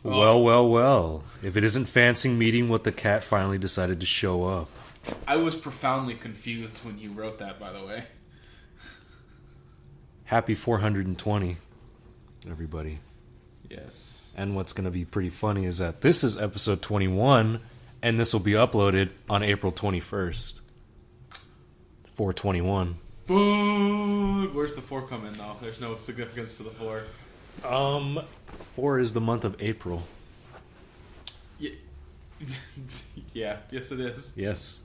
Well, well, well. If it isn't fancy meeting what the cat finally decided to show up. I was profoundly confused when you wrote that, by the way. Happy 420, everybody. Yes. And what's going to be pretty funny is that this is episode 21, and this will be uploaded on April 21st. 421. Food. Where's the 4 come in, though? There's no significance to the 4. 4 is the month of April. Yeah. Yeah. Yes, it is. Yes.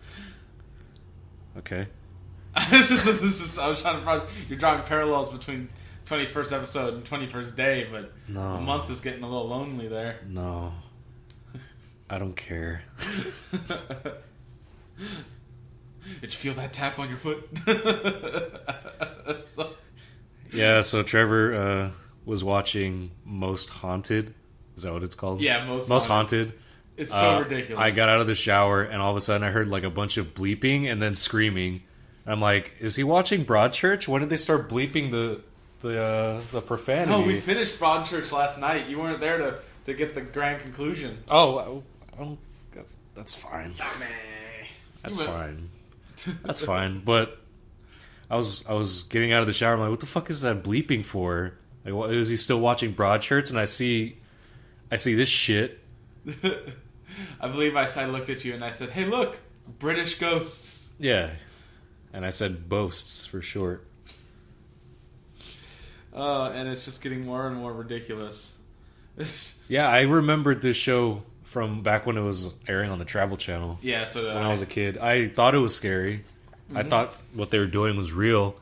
Okay. I was trying to. You're drawing parallels between 21st episode and 21st day, but No. the month is getting a little lonely there. No. I don't care. Did you feel that tap on your foot? So Trevor was watching Most Haunted. Is that what it's called? Yeah, Most Haunted. It's so ridiculous. I got out of the shower, and all of a sudden I heard like a bunch of bleeping and then screaming. I'm like, is he watching Broadchurch? When did they start bleeping the profanity? No, we finished Broadchurch last night. You weren't there to get the grand conclusion. Oh, that's fine. Meh. That's fine. That's fine. But I was getting out of the shower. I'm like, what the fuck is that bleeping for? Like, is he still watching Broadchurch? And I see this shit. I believe I looked at you and I said, "Hey, look, British ghosts." Yeah, and I said boasts for short. And it's just getting more and more ridiculous. Yeah, I remembered this show from back when it was airing on the Travel Channel. Yeah, so when I was a kid, I thought it was scary. Mm-hmm. I thought what they were doing was real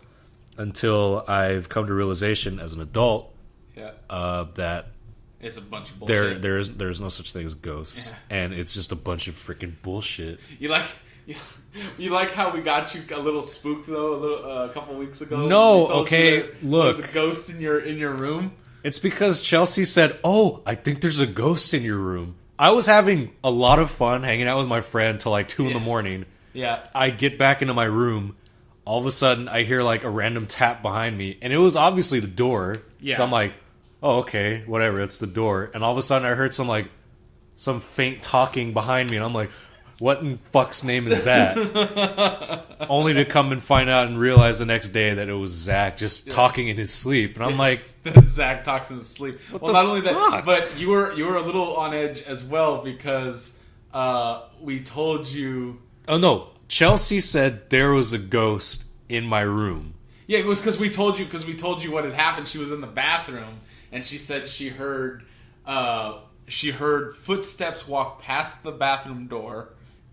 until I've come to realization as an adult that it's a bunch of bullshit. There's no such thing as ghosts, and it's just a bunch of freaking bullshit. You like how we got you a little spooked though a couple weeks ago? No, okay, look, there's a ghost in your room. It's because Chelsea said, "Oh, I think there's a ghost in your room." I was having a lot of fun hanging out with my friend till like 2 in the morning. Yeah, I get back into my room. All of a sudden, I hear like a random tap behind me, and it was obviously the door. Yeah. So I'm like, "Oh, okay, whatever. It's the door." And all of a sudden, I heard some faint talking behind me, and I'm like, "What in fuck's name is that?" Only to come and find out and realize the next day that it was Zach just talking in his sleep, and I'm like, Zach talks in his sleep. Well, not only that, but you were a little on edge as well because we told you. Oh no, Chelsea said there was a ghost in my room. Yeah, it was because we told you what had happened. She was in the bathroom and she said she heard footsteps walk past the bathroom door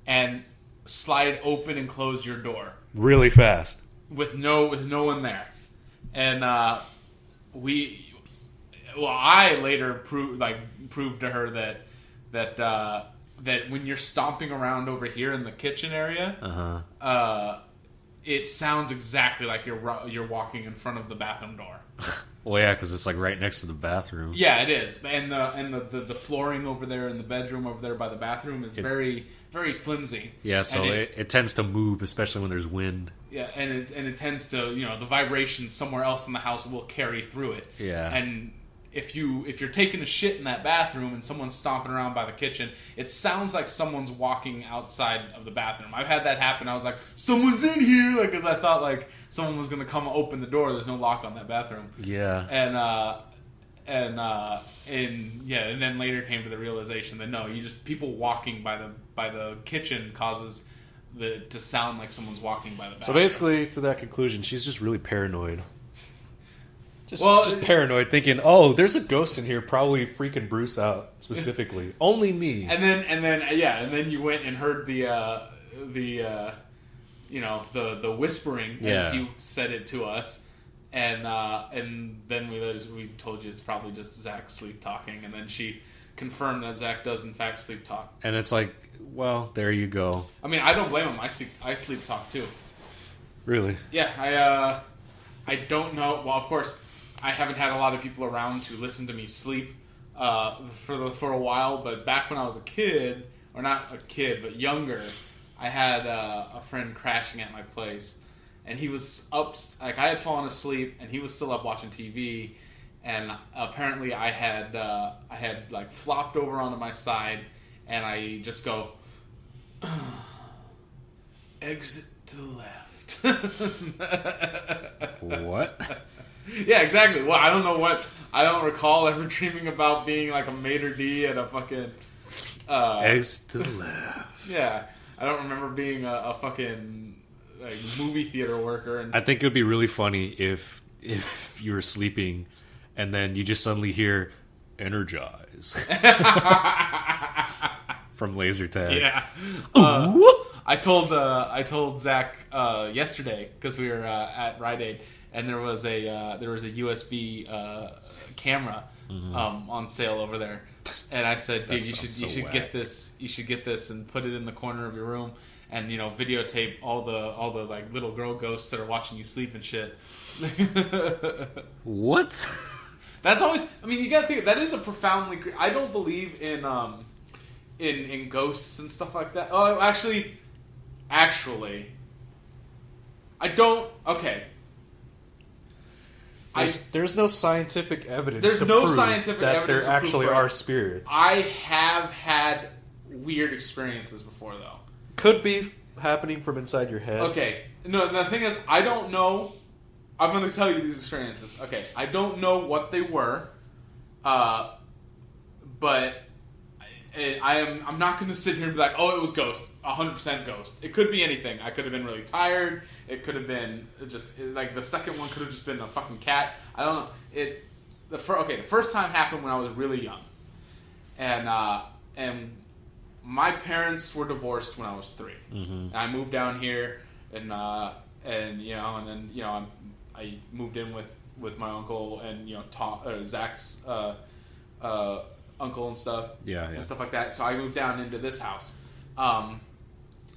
and slide open and close your door really fast with no one there. And I later proved to her that when you're stomping around over here in the kitchen area, it sounds exactly like you're walking in front of the bathroom door. Well, yeah, because it's like right next to the bathroom. Yeah, it is, and the flooring over there in the bedroom over there by the bathroom is very, very flimsy. Yeah, so it tends to move, especially when there's wind. Yeah, and it tends to, the vibration somewhere else in the house will carry through it. Yeah, and if you're taking a shit in that bathroom and someone's stomping around by the kitchen, it sounds like someone's walking outside of the bathroom. I've had that happen. I was like, someone's in here, because I thought like someone was going to come open the door. There's no lock on that bathroom. Yeah. And then later came to the realization that no, people walking by the kitchen causes to sound like someone's walking by the bathroom. So basically, to that conclusion, she's just really paranoid. Just paranoid, thinking, "Oh, there's a ghost in here, probably freaking Bruce out specifically, only me." And then you went and heard the whispering as you said it to us, and then we told you it's probably just Zach sleep talking, and then she confirmed that Zach does in fact sleep talk. And it's like, well, there you go. I mean, I don't blame him. I sleep talk too. Really? Yeah, I don't know. Well, of course, I haven't had a lot of people around to listen to me sleep for a while. But back when I was a kid, or not a kid, but younger, I had a friend crashing at my place, and he was up. Like I had fallen asleep, and he was still up watching TV, and apparently I had like flopped over onto my side, and I just go exit to the left. What? Yeah, exactly. Well, I don't know what. I don't recall ever dreaming about being like a maitre d' at a fucking Exit to the left. Yeah, I don't remember being a fucking like movie theater worker. And I think it would be really funny if you were sleeping and then you just suddenly hear "energize" from laser tag. yeah, I told Zach yesterday because we were at Rite Aid, and there was a USB camera on sale over there, and I said, dude, you should get this. You should get this and put it in the corner of your room, and videotape all the like little girl ghosts that are watching you sleep and shit. What? That's always. I mean, you gotta think that is a profoundly. I don't believe in ghosts and stuff like that. Oh, actually, I don't. Okay. There's no scientific evidence. There's no scientific that evidence there actually are spirits. I have had weird experiences before, though. Could be happening from inside your head. Okay. No, the thing is, I don't know. I'm going to tell you these experiences. Okay. I don't know what they were, but I'm not going to sit here and be like, oh, it was ghost. 100% ghost. It could be anything. I could have been really tired. It could have been just like the second one could have just been a fucking cat. I don't know. The first time happened when I was really young, and my parents were divorced when I was 3. Mm-hmm. And I moved down here, and then I moved in with my uncle and Zach's uncle and stuff, and stuff like that. So I moved down into this house.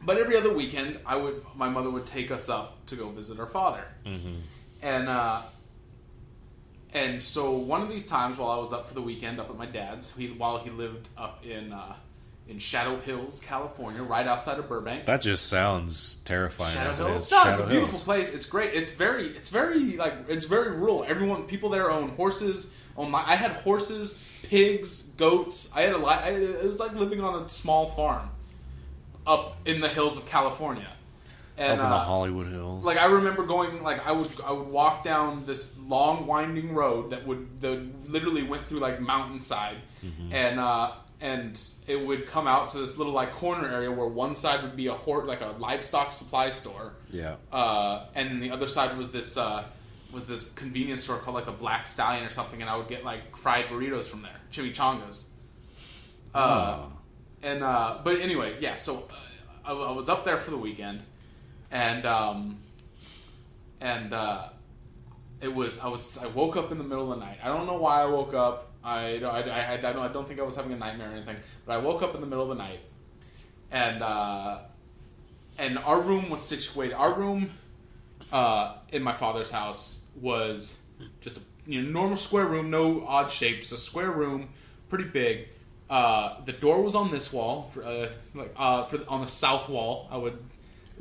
But every other weekend, my mother would take us up to go visit our father, and so one of these times while I was up for the weekend up at my dad's, while he lived up in Shadow Hills, California, right outside of Burbank. That just sounds terrifying. Shadow Hills. No, it's a beautiful place. It's great. It's very rural. People there own horses. I had horses, pigs, goats. I had a lot. It was like living on a small farm up in the hills of California. And, up in the Hollywood Hills. Like I remember going, like I would walk down this long winding road that literally went through like mountainside, and it would come out to this little like corner area where one side would be a livestock supply store, and then the other side was this convenience store called like the Black Stallion or something, and I would get like fried burritos from there, chimichangas. But anyway, yeah. So I was up there for the weekend, and I woke up in the middle of the night. I don't know why I woke up. I don't think I was having a nightmare or anything. But I woke up in the middle of the night, and our room was situated. Our room in my father's house was just a normal square room, no odd shapes. A square room, pretty big. The door was on this wall, on the south wall.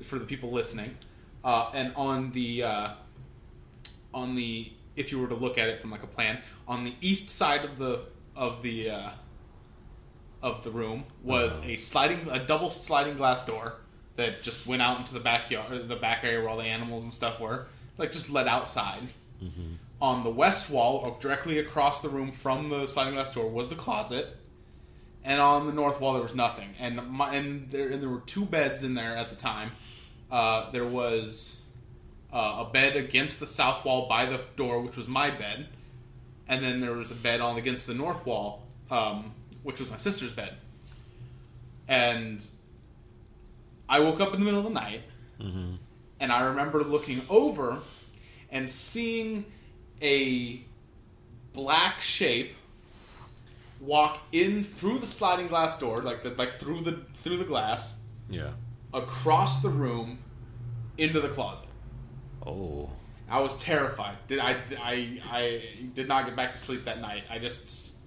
For the people listening, and on the if you were to look at it from like a plan, on the east side of the room was a double sliding glass door that just went out into the backyard, or the back area where all the animals and stuff were, like just led outside. Mm-hmm. On the west wall, or directly across the room from the sliding glass door, was the closet. And on the north wall, there was nothing. And there were 2 beds in there at the time. There was a bed against the south wall by the door, which was my bed. And then there was a bed against the north wall, which was my sister's bed. And I woke up in the middle of the night, and I remember looking over and seeing a black shape walk in through the sliding glass door, through the glass, across the room into the closet. Oh, I was terrified. I did not get back to sleep that night. I just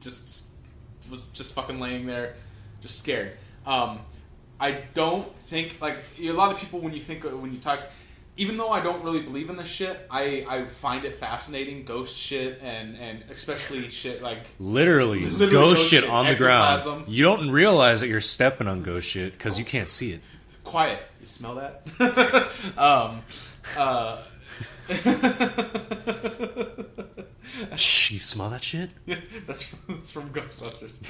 was fucking laying there, just scared. I don't think, like, a lot of people when you talk, even though I don't really believe in this shit, I find it fascinating, ghost shit, and especially shit like... Literally ghost shit on the ground. ectoplasm. You don't realize that you're stepping on ghost shit because you can't see it. Quiet. You smell that? Shh, you smell that shit? That's from Ghostbusters.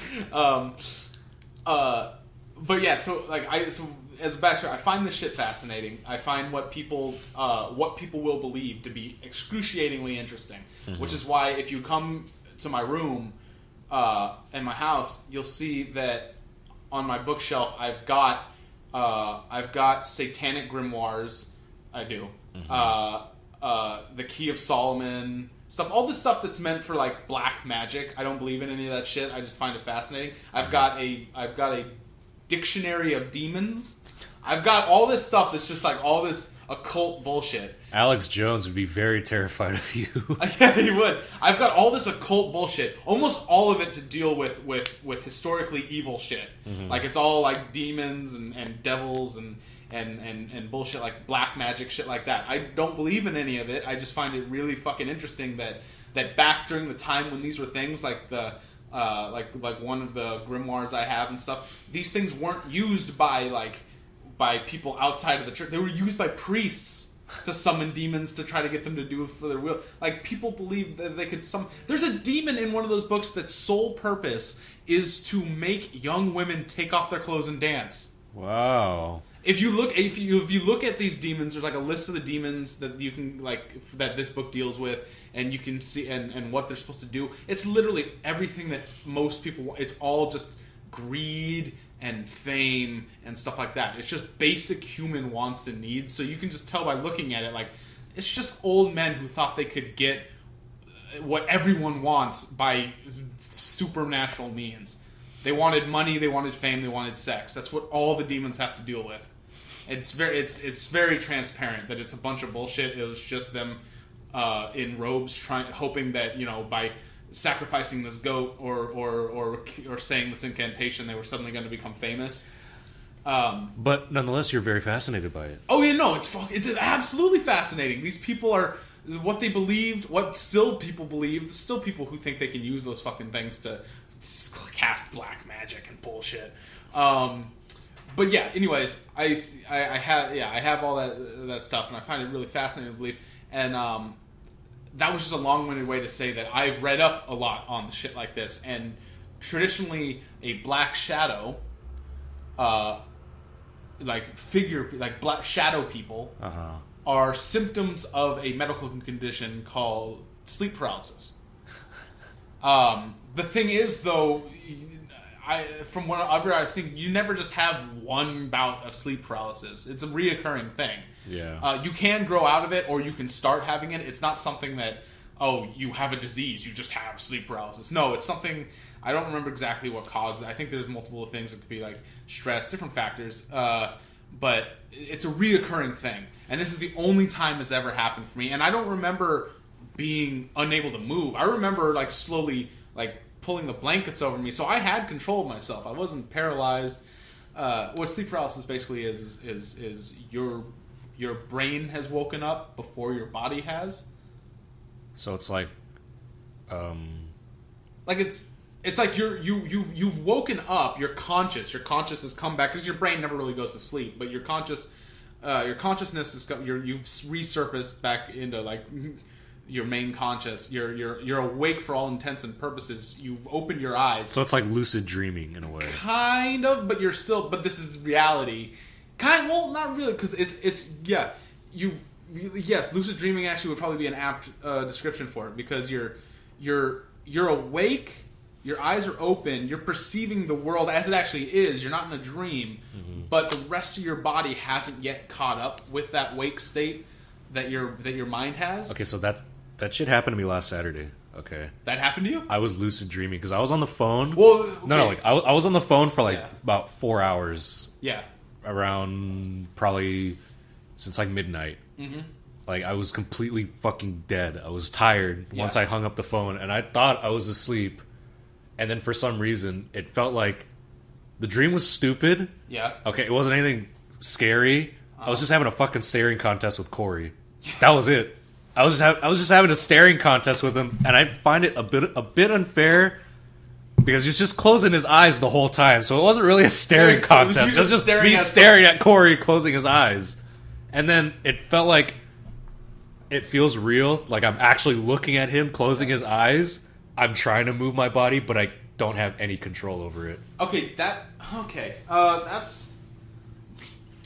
But yeah, so as a backstory, I find this shit fascinating. I find what people will believe to be excruciatingly interesting. Mm-hmm. Which is why if you come to my room in my house, you'll see that on my bookshelf I've got satanic grimoires. I do. Mm-hmm. The Key of Solomon stuff, all this stuff that's meant for like black magic. I don't believe in any of that shit. I just find it fascinating. I've got a dictionary of demons. I've got all this stuff that's just like all this occult bullshit. Alex Jones would be very terrified of you. Yeah, he would. I've got all this occult bullshit. Almost all of it to deal with historically evil shit. Mm-hmm. Like it's all like demons and devils and bullshit like black magic shit like that. I don't believe in any of it. I just find it really fucking interesting that back during the time when these were things like the like one of the grimoires I have and stuff, these things weren't used by people outside of the church. They were used by priests to summon demons to try to get them to do it for their will. Like people believe that they could There's a demon in one of those books that's sole purpose is to make young women take off their clothes and dance. Wow. If you look at these demons, there's like a list of the demons that you can that this book deals with, and you can see and what they're supposed to do. It's literally everything that most people want. It's all just greed and fame and stuff like that. It's just basic human wants and needs. So you can just tell by looking at it, like it's just old men who thought they could get what everyone wants by supernatural means. They wanted money, they wanted fame, they wanted sex. That's what all the demons have to deal with. It's very transparent that it's a bunch of bullshit. It was just them in robes hoping that, you know, by sacrificing this goat or saying this incantation, they were suddenly going to become famous. But nonetheless, you're very fascinated by it. Oh yeah, no, it's absolutely fascinating. These people are what they believed, what still people believe. There's still people who think they can use those fucking things to cast black magic and bullshit. But yeah, anyways, I have all that stuff, and I find it really fascinating to believe. And that was just a long-winded way to say that I've read up a lot on shit like this. And traditionally, a black shadow, black shadow people, are symptoms of a medical condition called sleep paralysis. The thing is, though, from whatever I've seen, you never just have one bout of sleep paralysis. It's a reoccurring thing. Yeah. You can grow out of it, or you can start having it. It's not something that, you have a disease, you just have sleep paralysis. No, it's something, I don't remember exactly what caused it. I think there's multiple things. It could be like stress, different factors. But it's a reoccurring thing. And this is the only time it's ever happened for me. And I don't remember being unable to move. I remember like slowly like pulling the blankets over me, so I had control of myself. I wasn't paralyzed. What sleep paralysis basically is your brain has woken up before your body has. So it's like, it's like you've woken up. You're conscious. Your conscious has come back because your brain never really goes to sleep, but your consciousness is you've resurfaced back into like your main conscious. You're awake for all intents and purposes. You've opened your eyes. So it's like lucid dreaming in a way. Kind of, but but this is reality. Well, not really, because yes, lucid dreaming actually would probably be an apt description for it, because you're awake, your eyes are open, you're perceiving the world as it actually is. You're not in a dream, but the rest of your body hasn't yet caught up with that wake state that your mind has. Okay, so that shit happened to me last Saturday. Okay, that happened to you? I was lucid dreaming because I was on the phone. Well, okay. No, like I was on the phone for about 4 hours. Yeah, around probably since like midnight. Mm-hmm. Like I was completely fucking dead. I was tired once I hung up the phone, and I thought I was asleep. And then for some reason, it felt like the dream was stupid. Yeah. Okay, it wasn't anything scary. I was just having a fucking staring contest with Corey. That was it. I was just having a staring contest with him, and I find it a bit unfair because he's just closing his eyes the whole time. So it wasn't really a staring contest. It was just me staring at Corey closing his eyes, and then it felt like it feels real. Like I'm actually looking at him closing his eyes. I'm trying to move my body, but I don't have any control over it. Okay, that's.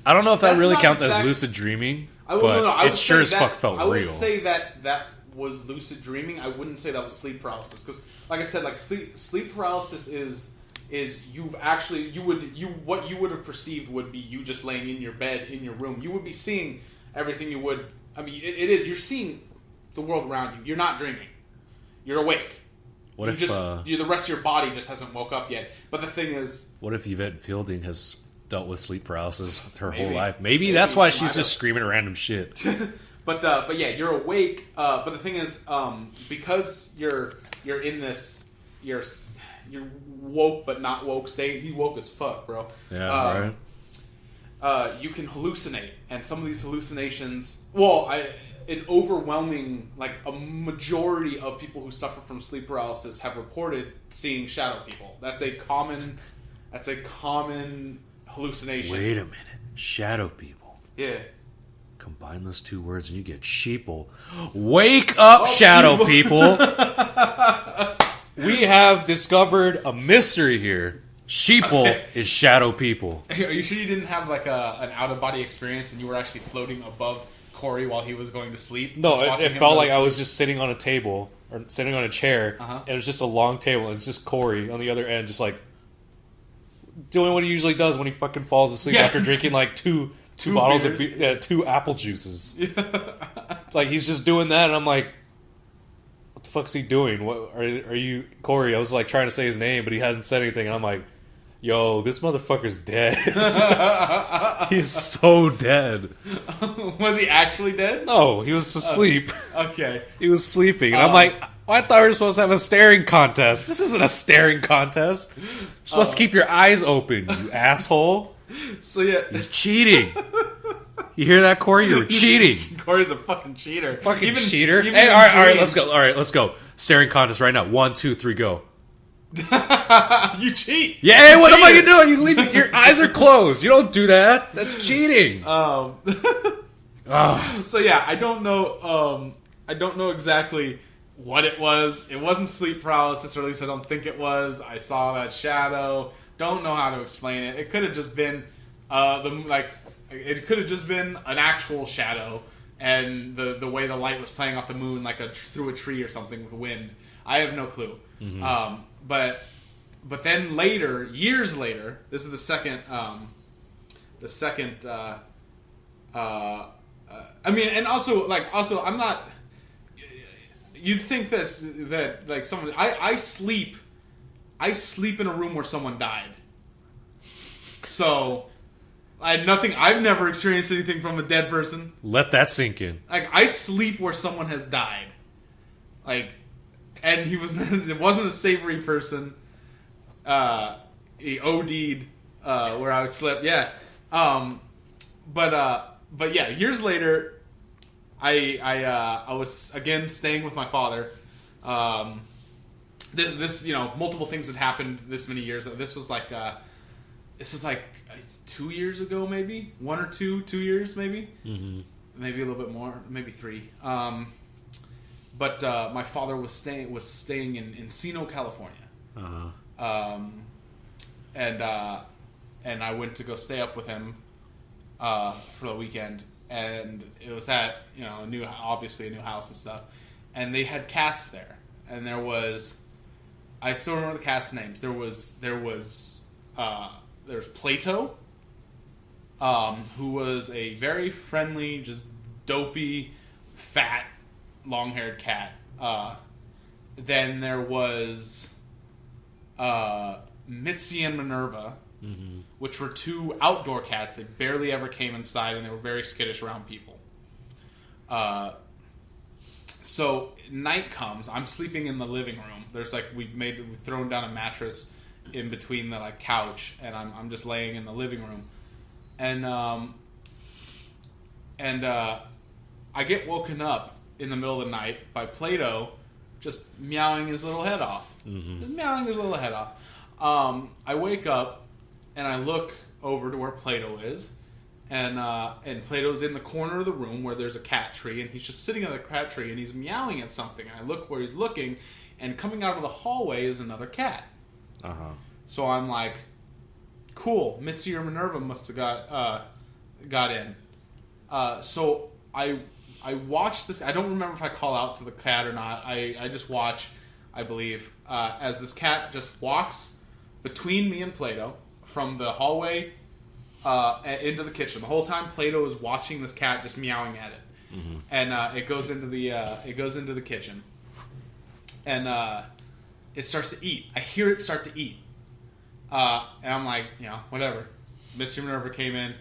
I don't know if that really counts as lucid dreaming, but it sure as fuck felt real. I would say that was lucid dreaming. I wouldn't say that was sleep paralysis because, like I said, like sleep paralysis is what you would have perceived would be you just laying in your bed in your room. You would be seeing everything you would. I mean, it is. You're seeing the world around you. You're not dreaming. You're awake. What if the rest of your body just hasn't woke up yet? But the thing is, what if Yvette Fielding has dealt with sleep paralysis her whole life? Maybe that's why she's just screaming random shit. but yeah, you're awake. But the thing is, because you're in this, you're woke but not woke state. He woke as fuck, bro. Yeah, right. You can hallucinate, and some of these hallucinations. An overwhelming, like a majority of people who suffer from sleep paralysis have reported seeing shadow people. That's a common hallucination. Wait a minute. Shadow people. Yeah. Combine those two words and you get sheeple. Wake up, shadow people. We have discovered a mystery here. Sheeple is shadow people. Are you sure you didn't have like an out-of-body experience and you were actually floating above Corey while he was going to sleep? No, it felt like I was just sitting on a table or sitting on a chair, and it was just a long table, and it's just Corey on the other end, just like doing what he usually does when he fucking falls asleep after drinking like two bottles of two apple juices. Yeah. It's like he's just doing that, and I'm like, what the fuck's he doing? What are you, Corey? I was like trying to say his name, but he hasn't said anything, and I'm like, yo, this motherfucker's dead. He's so dead. Was he actually dead? No, he was asleep. Okay. He was sleeping. And I'm like, I thought we were supposed to have a staring contest. This isn't a staring contest. You're supposed to keep your eyes open, you asshole. So yeah. He's cheating. You hear that, Corey? You're cheating. Corey's a fucking cheater. Fucking cheater. Hey, all right, let's go. All right, let's go. Staring contest right now. 1, 2, 3, go. You cheat. Yeah, hey, what the fuck are you doing? You leave your eyes are closed. You don't do that. That's cheating. So yeah, I don't know. I don't know exactly what it was. It wasn't sleep paralysis, or at least I don't think it was. I saw that shadow. Don't know how to explain it. It could have just been it could have just been an actual shadow, and the way the light was playing off the moon, like through a tree or something with wind. I have no clue. Mm-hmm. But then later, years later, this is the second. I mean, and also, I'm not. You'd think that like someone. I sleep in a room where someone died. So, I've never experienced anything from a dead person. Let that sink in. Like, I sleep where someone has died. Like, and it wasn't a savory person. He OD'd where I slept. Yeah. But yeah, years later, I was again staying with my father. This multiple things had happened this many years. This was like 2 years ago, maybe 1 or 2 years, maybe. Mm-hmm. Maybe a little bit more, maybe 3. But my father was staying in Encino, California. Uh-huh. And I went to go stay up with him for the weekend, and it was at obviously a new house and stuff, and they had cats there, and there was, I still remember the cats' names. There was Plato, who was a very friendly, just dopey, fat, long-haired cat. Then there was Mitzi and Minerva, mm-hmm. which were 2 outdoor cats. They barely ever came inside, and they were very skittish around people. So night comes. I'm sleeping in the living room. There's we've thrown down a mattress in between the couch, and I'm just laying in the living room, and And I get woken up in the middle of the night by Plato just meowing his little head off. Mm-hmm. Just meowing his little head off. I wake up and I look over to where Plato is. And Plato's in the corner of the room where there's a cat tree, and he's just sitting on the cat tree, and he's meowing at something. And I look where he's looking, and coming out of the hallway is another cat. Uh-huh. So I'm like, cool, Mitzi or Minerva must have got in. So I watch this. I don't remember if I call out to the cat or not. I just watch, I believe, as this cat just walks between me and Plato from the hallway into the kitchen. The whole time Plato is watching this cat just meowing at it. Mm-hmm. And it goes into the kitchen. And it starts to eat. I hear it start to eat. And I'm like, whatever. Mr. Minerva came in,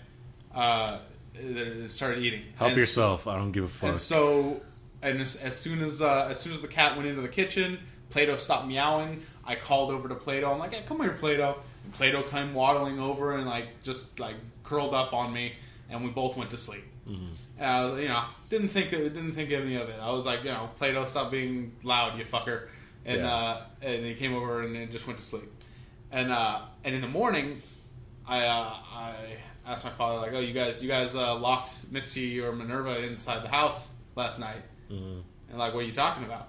it started eating. Help yourself. I don't give a fuck. And so, as soon as the cat went into the kitchen, Plato stopped meowing. I called over to Plato. I'm like, hey, come here, Plato. And Plato came waddling over and just curled up on me, and we both went to sleep. Mm-hmm. And I was, didn't think any of it. I was like, Plato, stop being loud, you fucker. And and he came over and then just went to sleep. And in the morning, I asked my father, like, oh, you guys locked Mitzi or Minerva inside the house last night. Mm-hmm. And like, what are you talking about?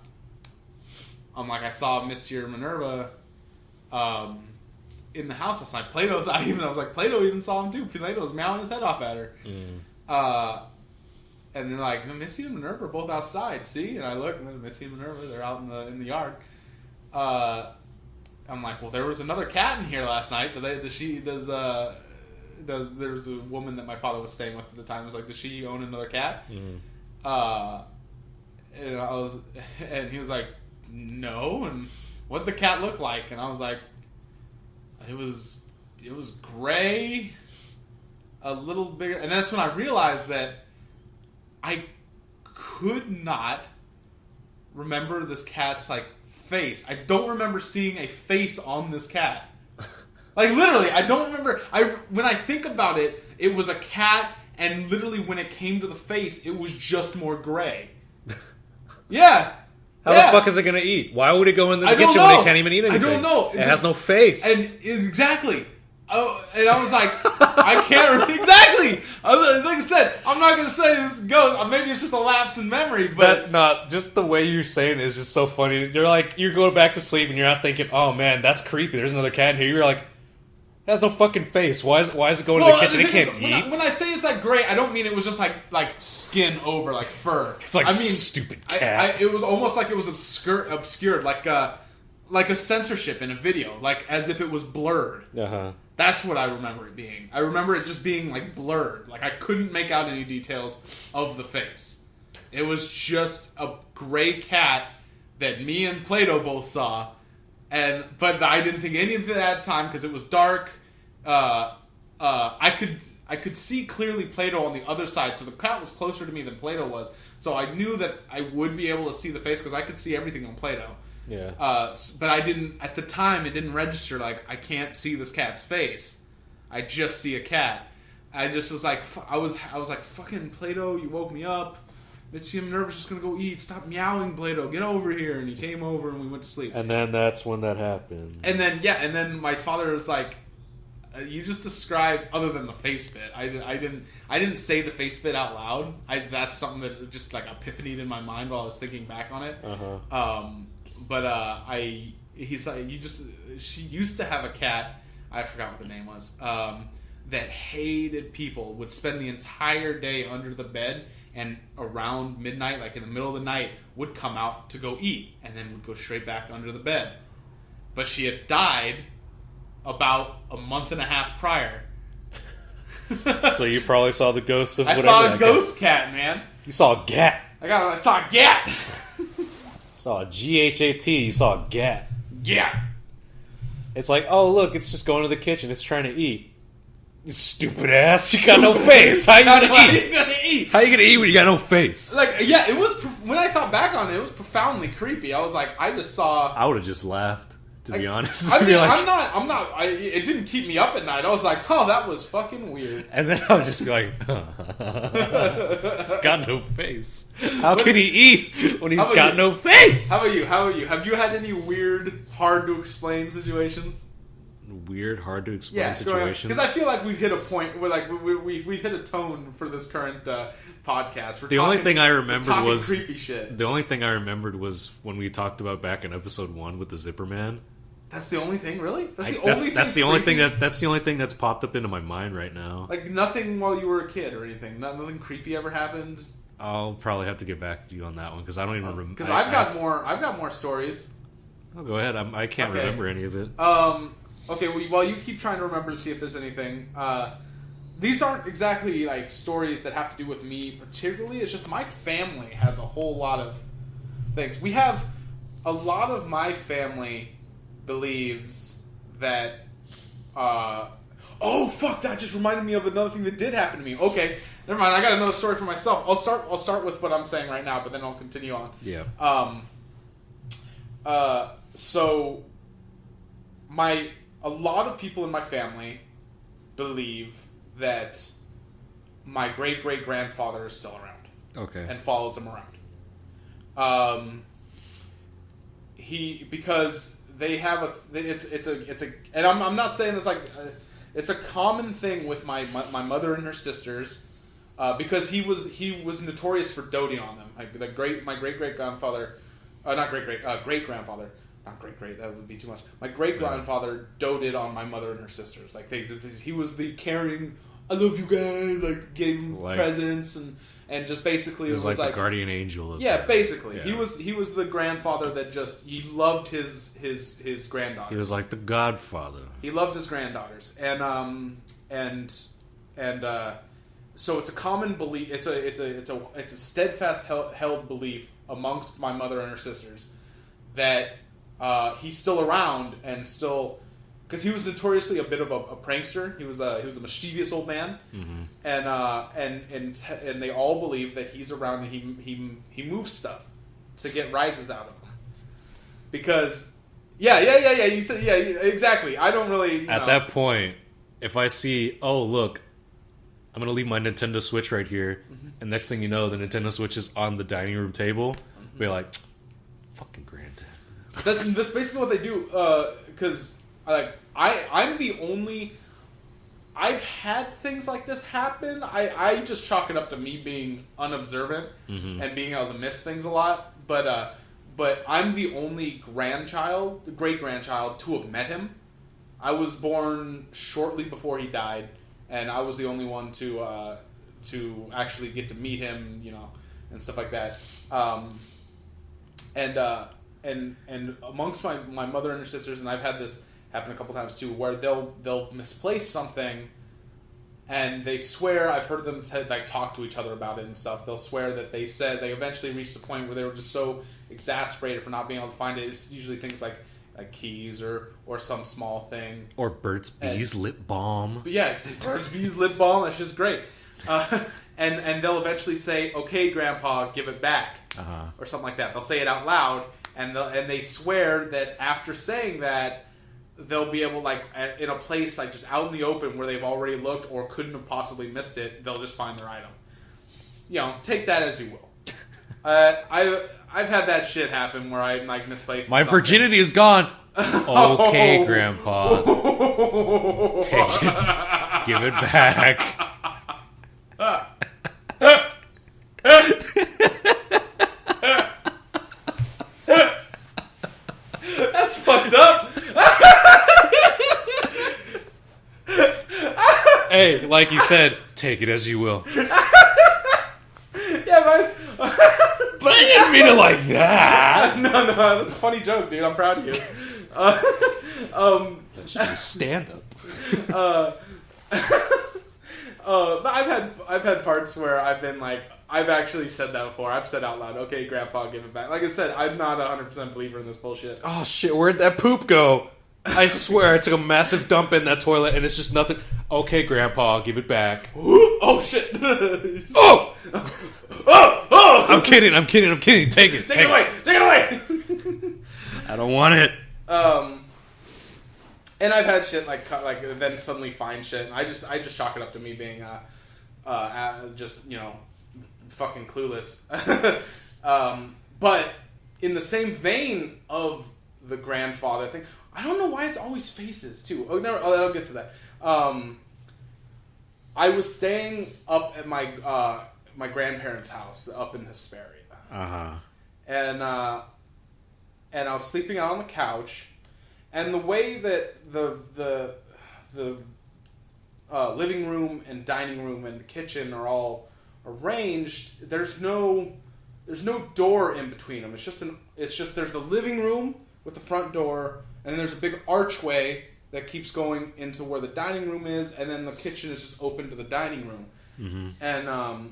I'm like, I saw Mitzi or Minerva in the house last night. I was like, Plato even saw him too. Plato was meowing his head off at her. Mm. And they're like, Mitzi and Minerva are both outside, see? And I look, and then Mitzi and Minerva, they're out in the yard. I'm like, well, there was another cat in here last night. There was a woman that my father was staying with at the time. I was like, does she own another cat? Mm. And he was like, no. And what'd the cat look like? And I was like, it was gray, a little bigger. And that's when I realized that I could not remember this cat's face. I don't remember seeing a face on this cat. Literally, I don't remember. When I think about it, it was a cat, and literally when it came to the face, it was just more gray. Yeah. How the fuck is it going to eat? Why would it go into the kitchen when it can't even eat anything? I don't know. It has no face. And exactly. Oh, and I was like, I can't. Exactly. Like I said, I'm not going to say this goes. Maybe it's just a lapse in memory, but just the way you're saying it is just so funny. You're going back to sleep and you're not thinking, oh man, that's creepy. There's another cat in here. You're like, it has no fucking face. Why is it going to the kitchen? It can't eat. When I say it's gray, I don't mean it was just like skin over fur. It's stupid cat. It was almost like it was obscured, like a censorship in a video, as if it was blurred. Uh-huh. That's what I remember it being. I remember it just being blurred. I couldn't make out any details of the face. It was just a gray cat that me and Plato both saw, but I didn't think any of it at the time because it was dark. I could see clearly Plato on the other side, so the cat was closer to me than Plato was. So I knew that I would be able to see the face because I could see everything on Plato. Yeah. But I didn't at the time. It didn't register. I can't see this cat's face. I just see a cat. I just was like, I was like, fucking Plato, you woke me up. Mitzi and Minerva's just gonna go eat. Stop meowing, Plato. Get over here. And he came over and we went to sleep. And then that's when that happened. And then my father was like, you just described, other than the face bit. I didn't say the face bit out loud. That's something that just epiphanied in my mind while I was thinking back on it. Uh-huh. He's like, she used to have a cat, I forgot what the name was, that hated people, would spend the entire day under the bed, and around midnight, in the middle of the night, would come out to go eat, and then would go straight back under the bed. But she had died about a month and a half prior. So you probably saw the ghost of whatever. I saw a ghost cat, man. You saw a gat. I saw a gat. Saw a GHAT. You saw a gat. Yeah. It's like, oh look, it's just going to the kitchen. It's trying to eat. You stupid ass. You got no face. How you gonna eat? How you gonna eat when you got no face? It was. When I thought back on it, it was profoundly creepy. I was like, I just saw. I would have just laughed. to be honest. I mean, I'm not. It didn't keep me up at night. I was like, oh, that was fucking weird. And then I would just be like, he's got no face. How can he eat when he's got no face? How about you? Have you had any weird, hard to explain situations? Weird, hard to explain situations? Because I feel like we've hit a point where like we've hit a tone for this current podcast. The only thing I remembered was creepy shit. The only thing I remembered was when we talked about back in episode 1 with the Zipper Man. That's the only thing, really? That's the only thing that's popped up into my mind right now. Like nothing while you were a kid or anything. Nothing creepy ever happened. I'll probably have to get back to you on that one because I don't even remember. Because I've got more stories. Oh, go ahead. I can't remember any of it. Okay. Well, while you keep trying to remember to see if there's anything, these aren't exactly like stories that have to do with me particularly. It's just my family has a whole lot of things. We have a lot of my family believes that. Oh fuck! That just reminded me of another thing that did happen to me. Okay, never mind. I got another story for myself. I'll start with what I'm saying right now, but then I'll continue on. Yeah. So a lot of people in my family believe that my great-great-grandfather is still around. Okay. And follows him around. Because they have it's a and I'm not saying this like it's a common thing with my mother and her sisters because he was notorious for doting on them. Like my great-great-grandfather, great-grandfather. Not great, that would be too much. My great-grandfather doted on my mother and her sisters. Like he was the caring, I love you guys, like gave them presents and just basically it was like the guardian angel of basically. Yeah. He was the grandfather that just he loved his granddaughters. He was like the godfather. He loved his granddaughters. So it's a common belief, it's a steadfast held belief amongst my mother and her sisters that he's still around and still, because he was notoriously a bit of a prankster. He was a mischievous old man, and they all believe that he's around and he moves stuff to get rises out of him. Because you said exactly. I don't really at that point. If I see, oh look, I'm gonna leave my Nintendo Switch right here, and next thing you know, the Nintendo Switch is on the dining room table. Be like, fucking granddad. That's basically what they do. Because I'm the only. I've had things like this happen. I just chalk it up to me being unobservant and being able to miss things a lot. But I'm the only great grandchild to have met him. I was born shortly before he died, and I was the only one to actually get to meet him, and stuff like that. And amongst my mother and her sisters, and I've had this happen a couple times too, where they'll misplace something, and they swear. I've heard them talk to each other about it and stuff. They'll swear that they said they eventually reached a point where they were just so exasperated for not being able to find it. It's usually things like keys or some small thing, or Burt's Bees lip balm. But yeah, Burt's Bees lip balm. That's just great. And they'll eventually say, "Okay, Grandpa, give it back," or something like that. They'll say it out loud, and they swear that after saying that, they'll be able, in a place just out in the open where they've already looked or couldn't have possibly missed it, they'll just find their item. Take that as you will. I've had that shit happen where I misplaced my something. Virginity is gone. Okay, Grandpa, take it, give it back. That's fucked up. Hey, like you said, take it as you will. Yeah, man. But I didn't mean it like that. No, that's a funny joke, dude. I'm proud of you. That should be stand up. But I've had parts where I've been I've actually said that before. I've said out loud, "Okay, Grandpa, give it back." Like I said, I'm not 100% believer in this bullshit. Oh shit, where'd that poop go? I swear I took a massive dump in that toilet and it's just nothing. Okay, Grandpa, give it back. Oh shit. Oh! Oh! I'm kidding. Take it. Take it away. I don't want it. And I've had shit like then suddenly find shit, and I just chalk it up to me being just fucking clueless. But in the same vein of the grandfather thing, I don't know why it's always faces too. Oh no, I'll get to that. I was staying up at my grandparents' house up in Hesperia, and I was sleeping out on the couch. And the way that the living room and dining room and kitchen are all arranged, there's no door in between them. It's just there's the living room with the front door, and then there's a big archway that keeps going into where the dining room is, and then the kitchen is just open to the dining room. Mm-hmm.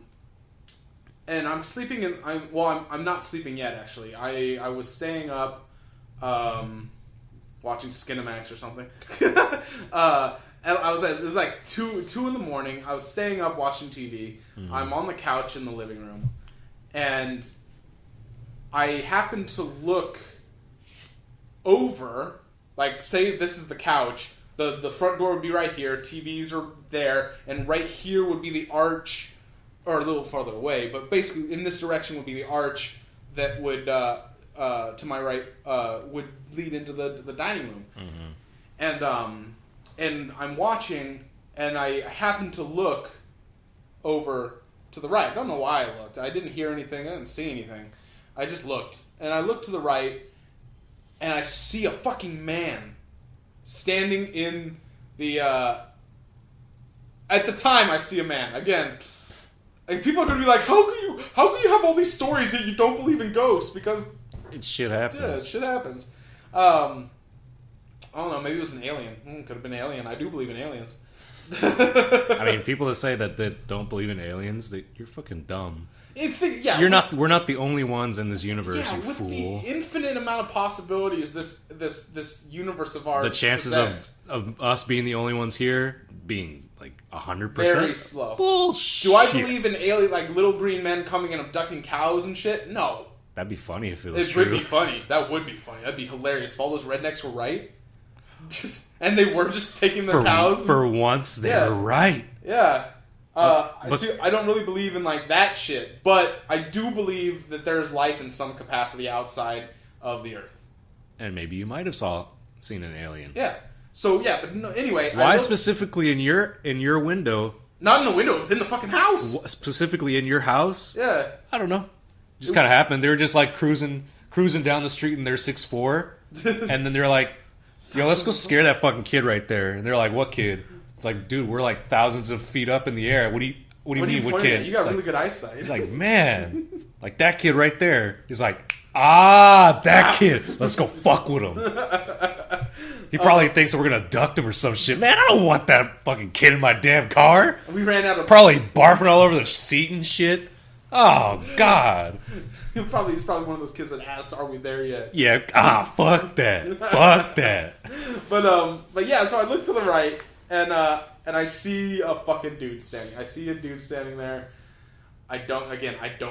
And I'm sleeping in. I'm not sleeping yet. Actually, I was staying up. Watching Skinamax or something. It was like 2 in the morning. I was staying up watching TV. Mm-hmm. I'm on the couch in the living room. And I happened to look over, like, say this is the couch. The front door would be right here. TVs are there. And right here would be the arch, or a little farther away. But basically, in this direction would be the arch that would... to my right would lead into the dining room, and I'm watching, and I happened to look over to the right. I don't know why I looked. I didn't hear anything. I didn't see anything. I just looked, and I looked to the right, and I see a fucking man standing in the. At the time, I see a man again. Like, people are gonna be like, how can you have all these stories that you don't believe in ghosts? Because shit happens. Yeah, shit happens. I don't know. Maybe it was an alien. Could have been an alien. I do believe in aliens. I mean, people that say that don't believe in aliens, you're fucking dumb. We're not the only ones in this universe. You with fool. The infinite amount of possibilities this universe of ours. The chances of us being the only ones here being like 100%. Very slow. Bullshit. Do I believe in alien, like little green men coming and abducting cows and shit? No. That'd be funny if it was true. It would be funny. That would be funny. That'd be hilarious if all those rednecks were right. And they were just taking the cows. For once, they're right. Yeah. I don't really believe in like that shit, but I do believe that there's life in some capacity outside of the Earth. And maybe you might have seen an alien. Yeah. So yeah, but no, anyway. Why specifically in your window? Not in the window. It was in the fucking house. Specifically in your house? Yeah. I don't know. Just kind of happened. They were just like cruising down the street, and they're 6'4", and then they're like, "Yo, let's go scare that fucking kid right there." And they're like, "What kid?" It's like, "Dude, we're like thousands of feet up in the air. What do you mean? What kid?" You got really good eyesight. He's like, "Man, like that kid right there." He's like, that kid. Let's go fuck with him." He probably thinks that we're gonna abduct him or some shit. Man, I don't want that fucking kid in my damn car. We ran out of probably barfing all over the seat and shit. Oh God! He's probably one of those kids that asks, "Are we there yet?" Yeah. Fuck that. Fuck that. But yeah. So I look to the right, and I see a fucking dude standing. I see a dude standing there. I don't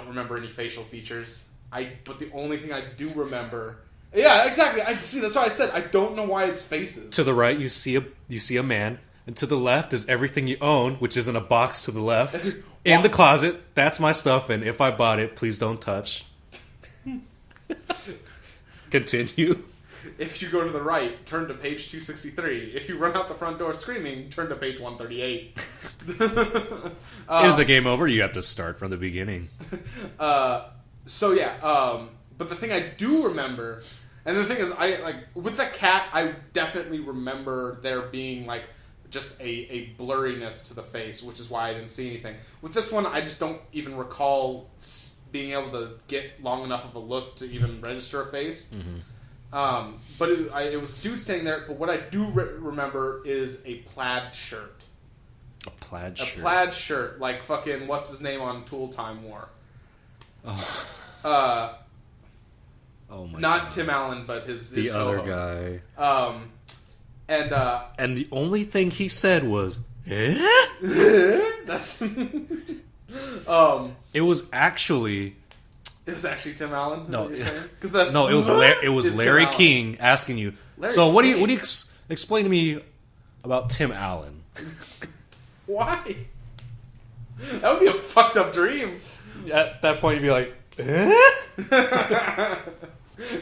remember any facial features. But the only thing I do remember. Yeah, exactly. I see. That's why I said I don't know why it's faces. To the right, you see a man, and to the left is everything you own, which is in a box to the left. In the closet, that's my stuff, and if I bought it, please don't touch. Continue. If you go to the right, turn to page 263. If you run out the front door screaming, turn to page 138. Is the game over? You have to start from the beginning. So yeah, but the thing I do remember, and the thing is, with that cat, I definitely remember there being like just a blurriness to the face, which is why I didn't see anything. With this one, I just don't even recall being able to get long enough of a look to even register a face. Mm-hmm. But it was dude standing there. But what I do remember is a plaid shirt. A plaid shirt? A plaid shirt, like fucking what's his name on Tool Time wore. Oh. Oh my Not God. Tim Allen, but his the other co-host. guy. And the only thing he said was, "Eh?" That's. It was actually Tim Allen. No, it was Larry King asking you. Larry so what King. do you Explain to me about Tim Allen. Why? That would be a fucked up dream. At that point, you'd be like, eh?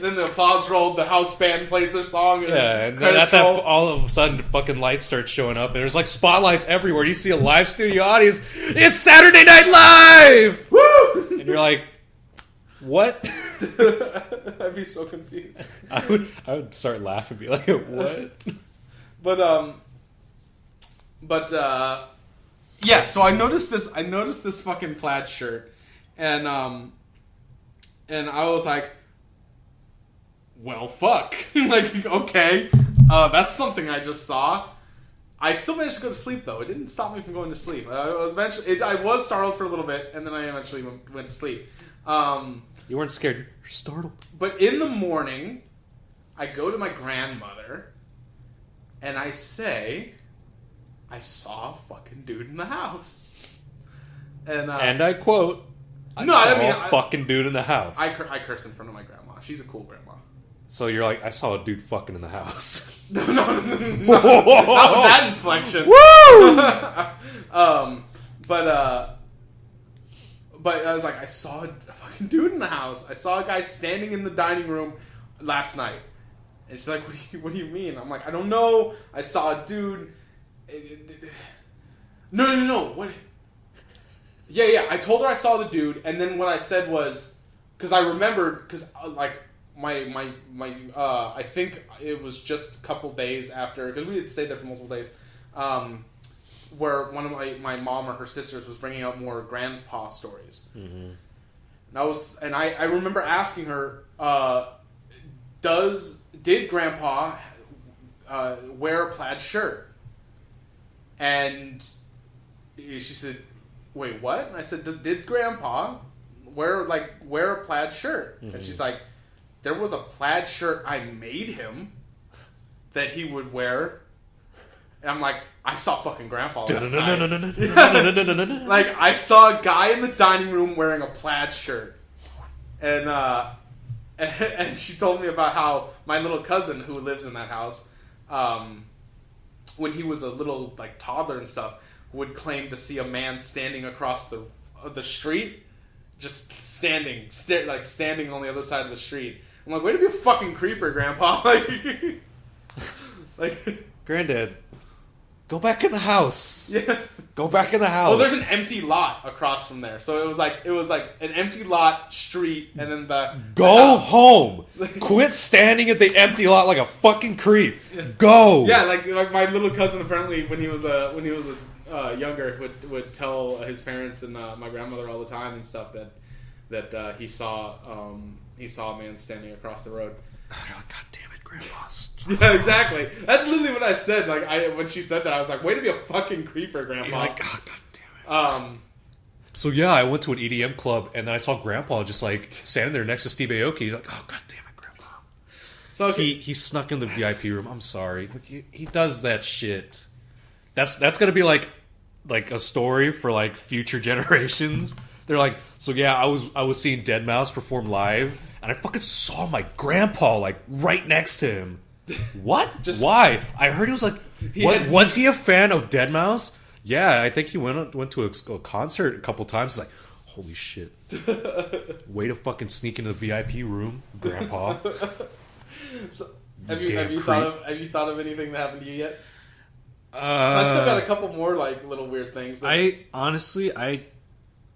Then the applause rolled, the house band plays their song, and Yeah, and then at that, all of a sudden, fucking lights start showing up, and there's like spotlights everywhere. You see a live studio audience. It's Saturday Night Live! Woo! And you're like, what? I'd be so confused. I would start laughing and be like, what? Yeah, so I noticed this fucking plaid shirt, and I was like, well, fuck. Like, okay, that's something I just saw. I still managed to go to sleep, though. It didn't stop me from going to sleep. I was startled for a little bit, and then I eventually went to sleep. You weren't scared. You're startled. But in the morning, I go to my grandmother, and I say, I saw a fucking dude in the house. And I quote, I saw a fucking dude in the house. I curse in front of my grandma. She's a cool grandma. So you're like, I saw a dude fucking in the house. No, not with that inflection. Woo! But I was like, I saw a fucking dude in the house. I saw a guy standing in the dining room last night. And she's like, what do you mean? I'm like, I don't know. I saw a dude. No. What? Yeah. I told her I saw the dude, and then what I said was, because I remembered, because like my I think it was just a couple days after, because we had stayed there for multiple days, where one of my mom or her sisters was bringing up more grandpa stories. Mm-hmm. And I remember asking her, did grandpa wear a plaid shirt? And she said, wait, what? And I said, did grandpa wear a plaid shirt? Mm-hmm. And she's like, there was a plaid shirt I made him that he would wear. And I'm like, I saw fucking grandpa last night. Like, I saw a guy in the dining room wearing a plaid shirt. And she told me about how my little cousin who lives in that house, when he was a little like toddler and stuff, would claim to see a man standing across the street, just standing on the other side of the street. I'm like, way to be a fucking creeper, Grandpa! like, Granddad, go back in the house. Yeah, go back in the house. Well, there's an empty lot across from there, so it was like an empty lot street, and then go home. Quit standing at the empty lot like a fucking creep. Go. Yeah, like my little cousin apparently when he was younger would tell his parents and my grandmother all the time and stuff that he saw a man standing across the road. God damn it, Grandpa. Yeah, exactly. That's literally what I said. Like when she said that, I was like, "Way to be a fucking creeper, Grandpa." You're like, oh, God damn it. So yeah, I went to an EDM club and then I saw Grandpa just like standing there next to Steve Aoki. He's like, "Oh, God damn it, Grandpa." So he snuck in the VIP room. I'm sorry. Like, he does that shit. That's gonna be like a story for like future generations. They're like, so yeah, I was seeing deadmau5 perform live, and I fucking saw my grandpa like right next to him. What? Why? I heard he was like, was he a fan of deadmau5? Yeah, I think he went to a concert a couple times. It's like, holy shit! Way to fucking sneak into the VIP room, Grandpa. So, have you thought of anything that happened to you yet? So I still got a couple more like little weird things.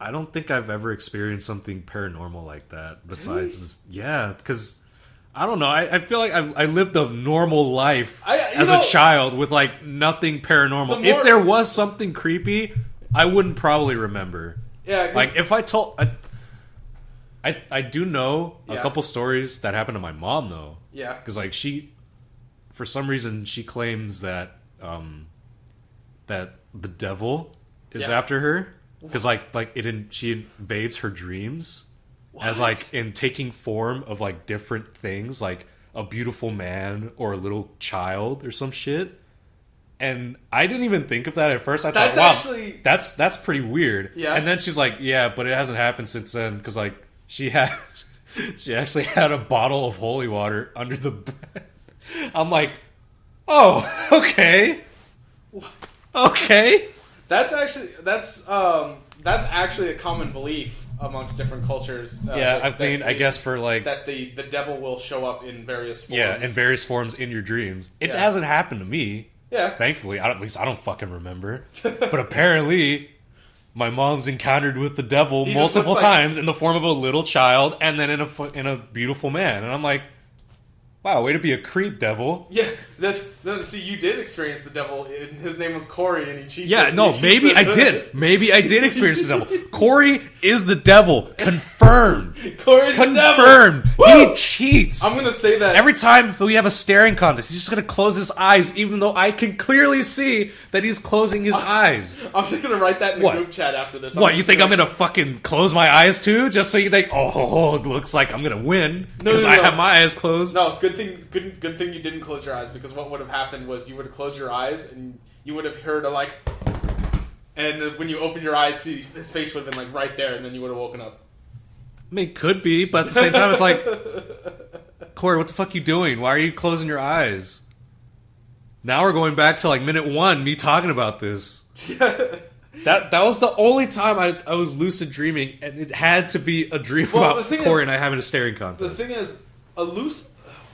I don't think I've ever experienced something paranormal like that. Besides, this, yeah, because I don't know. I feel like I lived a normal life as a child with like nothing paranormal. If there was something creepy, I wouldn't probably remember. Yeah, like if I told, I do know a couple stories that happened to my mom though. Yeah, because like for some reason, she claims that that the devil is after her. Because she invades her dreams as like in taking form of like different things, like a beautiful man or a little child or some shit. And I didn't even think of that at first. I thought, wow, that's pretty weird. Yeah. And then she's like, yeah, but it hasn't happened since then because like she actually had a bottle of holy water under the bed. I'm like, Oh, okay. Okay. That's actually a common belief amongst different cultures. I guess for like that the devil will show up in various forms. Yeah, in various forms in your dreams. It hasn't happened to me. Yeah. Thankfully, at least I don't fucking remember. But apparently, my mom's encountered with the devil multiple times in the form of a little child, and then in a beautiful man. And I'm like, wow, way to be a creep, devil. Yeah, see, you did experience the devil. His name was Corey, and he cheated. Yeah, no, maybe I did. Maybe I did experience the devil. Corey is the devil. Confirmed. Corey's Confirmed. The devil. He cheats. I'm gonna say that every time we have a staring contest, he's just gonna close his eyes, even though I can clearly see that he's closing his eyes. I'm just gonna write that in the group chat after this. What, you think I'm gonna fucking close my eyes too, just so you think, oh, it looks like I'm gonna win because I have my eyes closed? No, it's good thing you didn't close your eyes, because what would have happened was you would have closed your eyes and you would have heard a like, and when you opened your eyes, see, his face would have been like right there, and then you would have woken up. I mean, could be, but at the same time, it's like, Corey, what the fuck you doing? Why are you closing your eyes? Now we're going back to like minute 1, me talking about this. That was the only time I was lucid dreaming, and it had to be a dream about Corey and I having a staring contest. The thing is,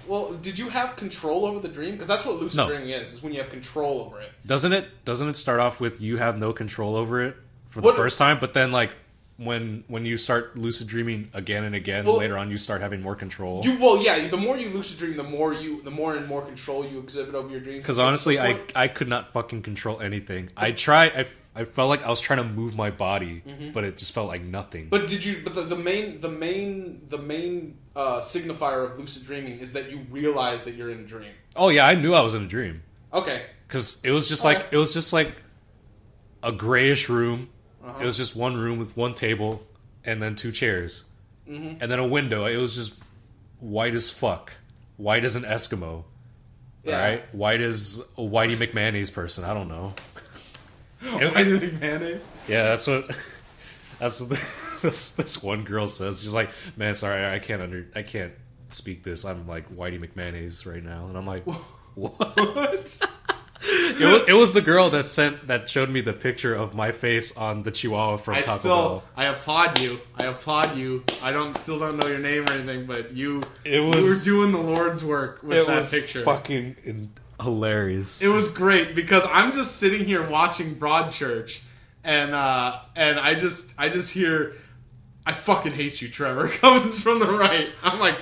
well, did you have control over the dream? Because that's what lucid dreaming is when you have control over it. Doesn't it start off with you have no control over it for the first time, but then like when you start lucid dreaming again and again, later on you start having more control. The more you lucid dream, the more and more control you exhibit over your dreams. Because honestly, I could not fucking control anything. I felt like I was trying to move my body, but it just felt like nothing. But the main signifier of lucid dreaming is that you realize that you're in a dream. Oh yeah, I knew I was in a dream. Okay. Because it was just like a grayish room. Uh-huh. It was just one room with one table and then 2 chairs. And then a window. It was just white as fuck. White as an Eskimo. Yeah. Right? White as a Whitey McManny's person. I don't know. Whitey McManny's? Yeah, that's what this one girl says. She's like, man, sorry, I can't speak this. I'm like Whitey McManny's right now. And I'm like, what? It was the girl that showed me the picture of my face on the Chihuahua from Taco Bell. I applaud you. I still don't know your name or anything, but you were doing the Lord's work with that picture. It was fucking hilarious. It was great because I'm just sitting here watching Broadchurch, and I just hear, "I fucking hate you, Trevor," coming from the right. I'm like,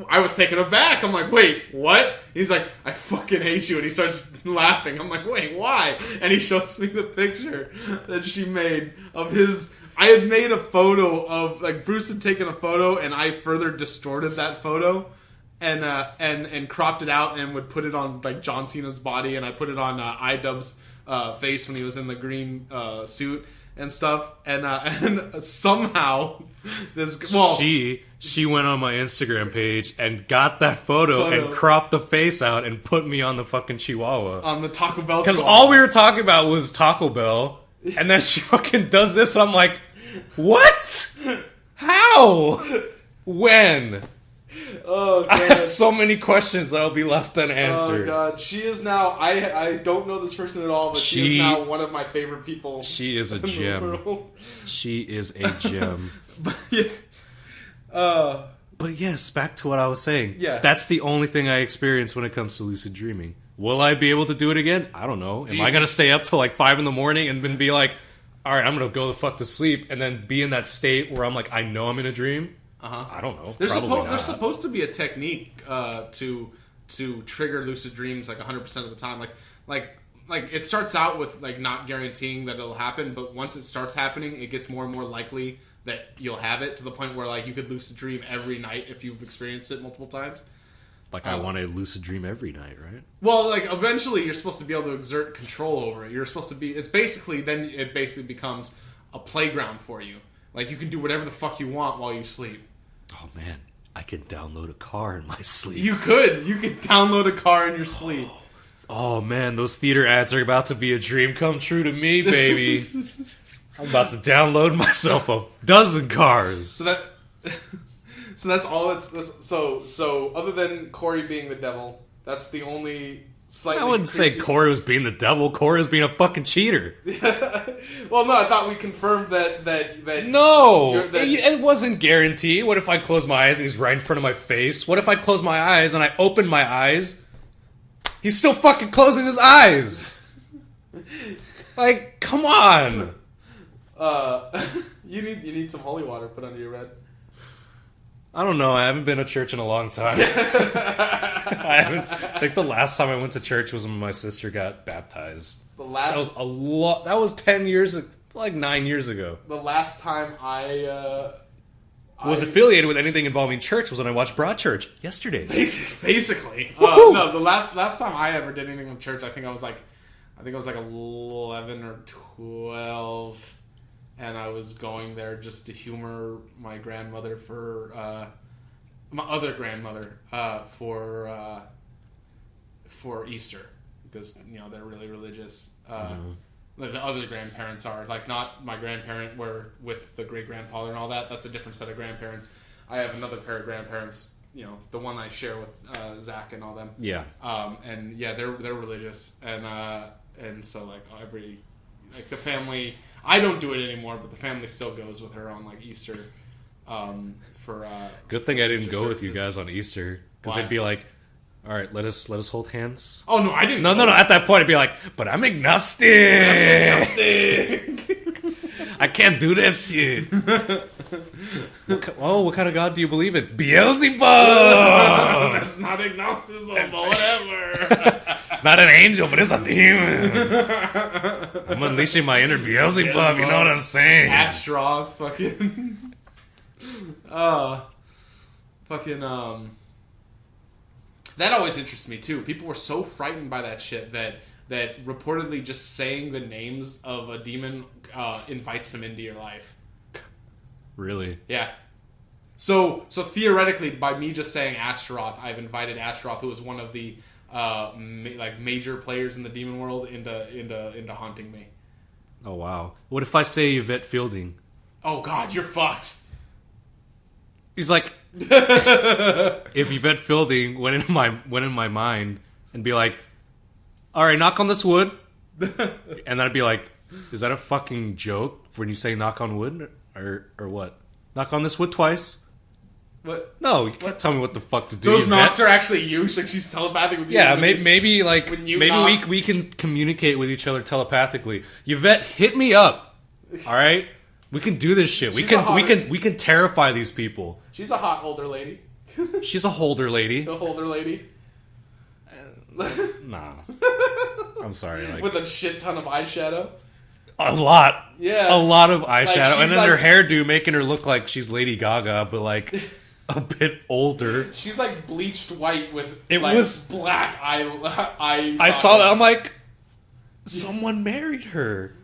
I was taken aback. I'm like, wait, what? He's like, "I fucking hate you," and he starts laughing. I'm like, wait, why? And he shows me the picture that she made of his. I had made a photo of, like, Bruce had taken a photo, and I further distorted that photo, and cropped it out and would put it on, like, John Cena's body, and I put it on iDubbbz's face when he was in the green suit and stuff, and somehow she went on my Instagram page and got that photo and cropped the face out and put me on the fucking Chihuahua on the Taco Bell, because all we were talking about was Taco Bell, and then she fucking does this, and I'm like, what? How? When? Oh, God. I have so many questions that'll be left unanswered. Oh, God. She is now... I don't know this person at all, but she is now one of my favorite people. She is a gem. She is a gem. But yes, back to what I was saying. Yeah. That's the only thing I experience when it comes to lucid dreaming. Will I be able to do it again? I don't know. Am I going to stay up till like 5 in the morning and then be like, alright, I'm going to go the fuck to sleep, and then be in that state where I'm like, I know I'm in a dream? I don't know. There's supposed to be a technique to trigger lucid dreams like 100% of the time. Like it starts out with like not guaranteeing that it'll happen, but once it starts happening, it gets more and more likely that you'll have it, to the point where like you could lucid dream every night if you've experienced it multiple times. Like I want to lucid dream every night, right? Well, like eventually you're supposed to be able to exert control over it. You're supposed to be. It basically becomes a playground for you. Like you can do whatever the fuck you want while you sleep. Oh man, I can download a car in my sleep. You could download a car in your sleep. Oh man, those theater ads are about to be a dream come true to me, baby. I'm about to download myself a dozen cars. So that's all. So other than Corey being the devil, that's the only slightly. I wouldn't say creepy. Corey was being the devil. Corey was being a fucking cheater. Well, no, I thought we confirmed that No, that- it wasn't guaranteed. What if I close my eyes and he's right in front of my face? What if I close my eyes and I open my eyes? He's still fucking closing his eyes. Like, come on. You need some holy water put under your bed. I don't know. I haven't been to church in a long time. I think the last time I went to church was when my sister got baptized. That was a lot. That was 10 years, like 9 years ago. The last time I was affiliated with anything involving church was when I watched Broadchurch yesterday. basically. No, the last time I ever did anything with church, I think I was like 11 or 12. And I was going there just to humor my grandmother for my other grandmother for Easter, because they're really religious. The other grandparents are like, not my grandparent were with the great grandfather and all that. That's a different set of grandparents. I have another pair of grandparents. The one I share with Zach and all them. Yeah. And yeah, they're religious, and so like the family. I don't do it anymore, but the family still goes with her on like Easter. Good thing I didn't go with you guys on Easter, because they'd be like, "All right, let us hold hands." Oh no, I didn't. No. At that point, I'd be like, "But I'm agnostic. I can't do this shit." What kind of God do you believe in? Beelzebub. That's not agnosticism, but whatever. It's not an angel, but it's a demon. I'm unleashing my inner Beelzebub, you know what I'm saying? Ashtaroth, fucking... That always interests me, too. People were so frightened by that shit that reportedly just saying the names of a demon invites him into your life. Really? Yeah. So theoretically, by me just saying Ashtaroth, I've invited Ashtaroth, who is one of the major players in the demon world, into haunting me. Oh wow! What if I say Yvette Fielding? Oh god, you're fucked. He's like, if Yvette Fielding went in my mind and be like, "All right, knock on this wood," and I'd be like, "Is that a fucking joke when you say knock on wood or what? Knock on this wood twice." What? No, you can't tell me what the fuck to do. Those knocks are actually you. Like she's telepathic with you. Yeah, maybe knock. we can communicate with each other telepathically. Yvette, hit me up. All right, we can do this shit. We can terrify these people. She's a hot older lady. She's a holder lady. A holder lady. Nah, I'm sorry. Like, with a shit ton of eyeshadow. A lot. Yeah, a lot of eyeshadow, and then like, her hairdo making her look like she's Lady Gaga, but like a bit older. She's like bleached white with black eye I saw that. I'm like, someone married her.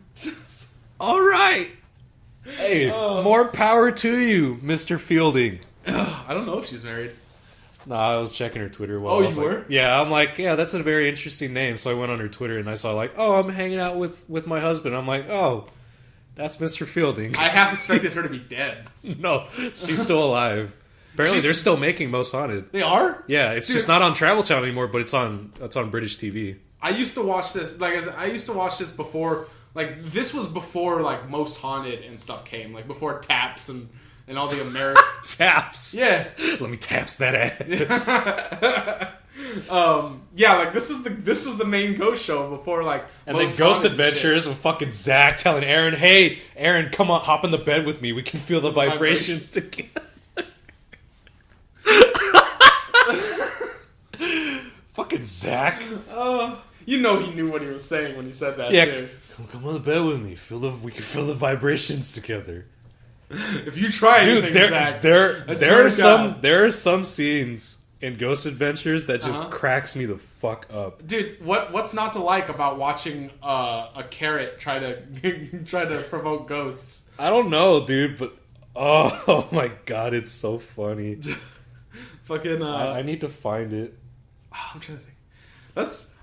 All right. Hey, more power to you, Mr. Fielding. I don't know if she's married. No, I was checking her Twitter. While you were? Yeah, I'm like, yeah, that's a very interesting name. So I went on her Twitter and I saw like, oh, I'm hanging out with my husband. I'm like, oh, that's Mr. Fielding. I half expected her to be dead. No, she's still alive. Apparently, they're still making Most Haunted. They are? Yeah, it's just not on Travel Channel anymore, but it's on British TV. I used to watch this. I used to watch this before. Like, this was before like Most Haunted and stuff came. Like before Taps and all the American Taps. Yeah, let me taps that ass. Yeah, like this is the main ghost show before like. And then Ghost Adventures with fucking Zach telling Aaron, "Hey, Aaron, come on, hop in the bed with me. We can feel the vibrations together." Fucking Zach. You know he knew what he was saying when he said that. Yeah, too. Come on the bed with me. We can feel the vibrations together. If you try anything, Zach, there are some scenes in Ghost Adventures that just cracks me the fuck up. Dude, what's not to like about watching a carrot try to provoke ghosts? I don't know, dude, but oh my god, it's so funny. Fucking I need to find it. I'm trying to think.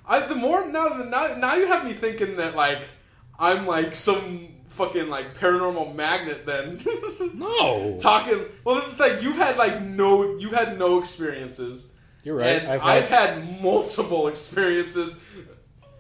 Now you have me thinking that like I'm like some fucking like paranormal magnet then. No. Talking well, it's like you had no experiences. You're right. And I've had multiple experiences,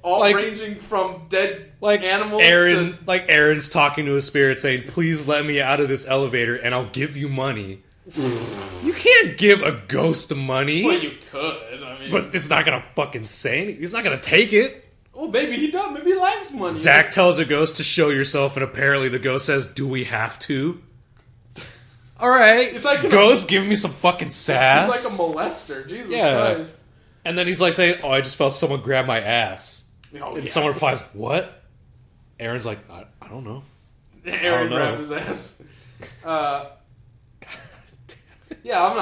all ranging from dead animals to... Aaron's talking to a spirit saying, please let me out of this elevator and I'll give you money. You can't give a ghost money. Well, you could. I mean... But it's not going to fucking say anything. He's not going to take it. Well, maybe he does. Maybe he likes money. Zach tells a ghost to show yourself, and apparently the ghost says, do we have to? Alright. It's like ghost, give me some fucking sass. He's like a molester. Jesus Christ. And then he's like saying, oh, I just felt someone grab my ass. And someone replies, what? Aaron's like, I don't know. Aaron grabbed his ass. Yeah,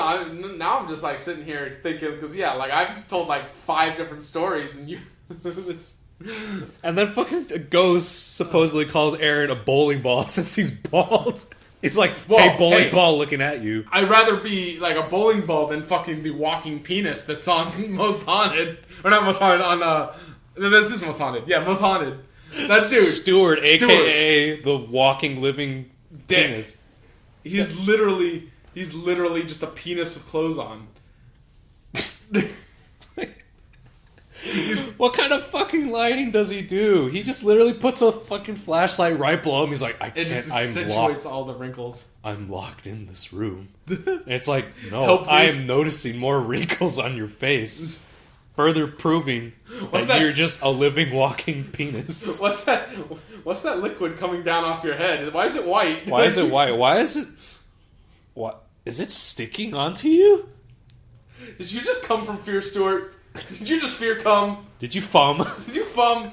now I'm just like sitting here thinking, because I've told like 5 different stories, and you... And then fucking a ghost supposedly calls Aaron a bowling ball since he's bald. He's like, hey, bowling ball looking at you. I'd rather be like a bowling ball than fucking the walking penis that's on Most Haunted. Or not Most Haunted, on... this is Most Haunted. Yeah, Most Haunted. That dude. Stewart, a.k.a. the walking, living penis. He's literally just a penis with clothes on. What kind of fucking lighting does he do? He just literally puts a fucking flashlight right below him. He's like, I can't, it just I'm accentuates all the wrinkles. I'm locked in this room. And it's like, no, I am noticing more wrinkles on your face. Further proving that you're just a living, walking penis. What's that liquid coming down off your head? Why is it white? Why is it white? Why is it... What? Is it sticking onto you? Did you just come from fear, Stuart? Did you just fear come? Did you fum? Did you fum?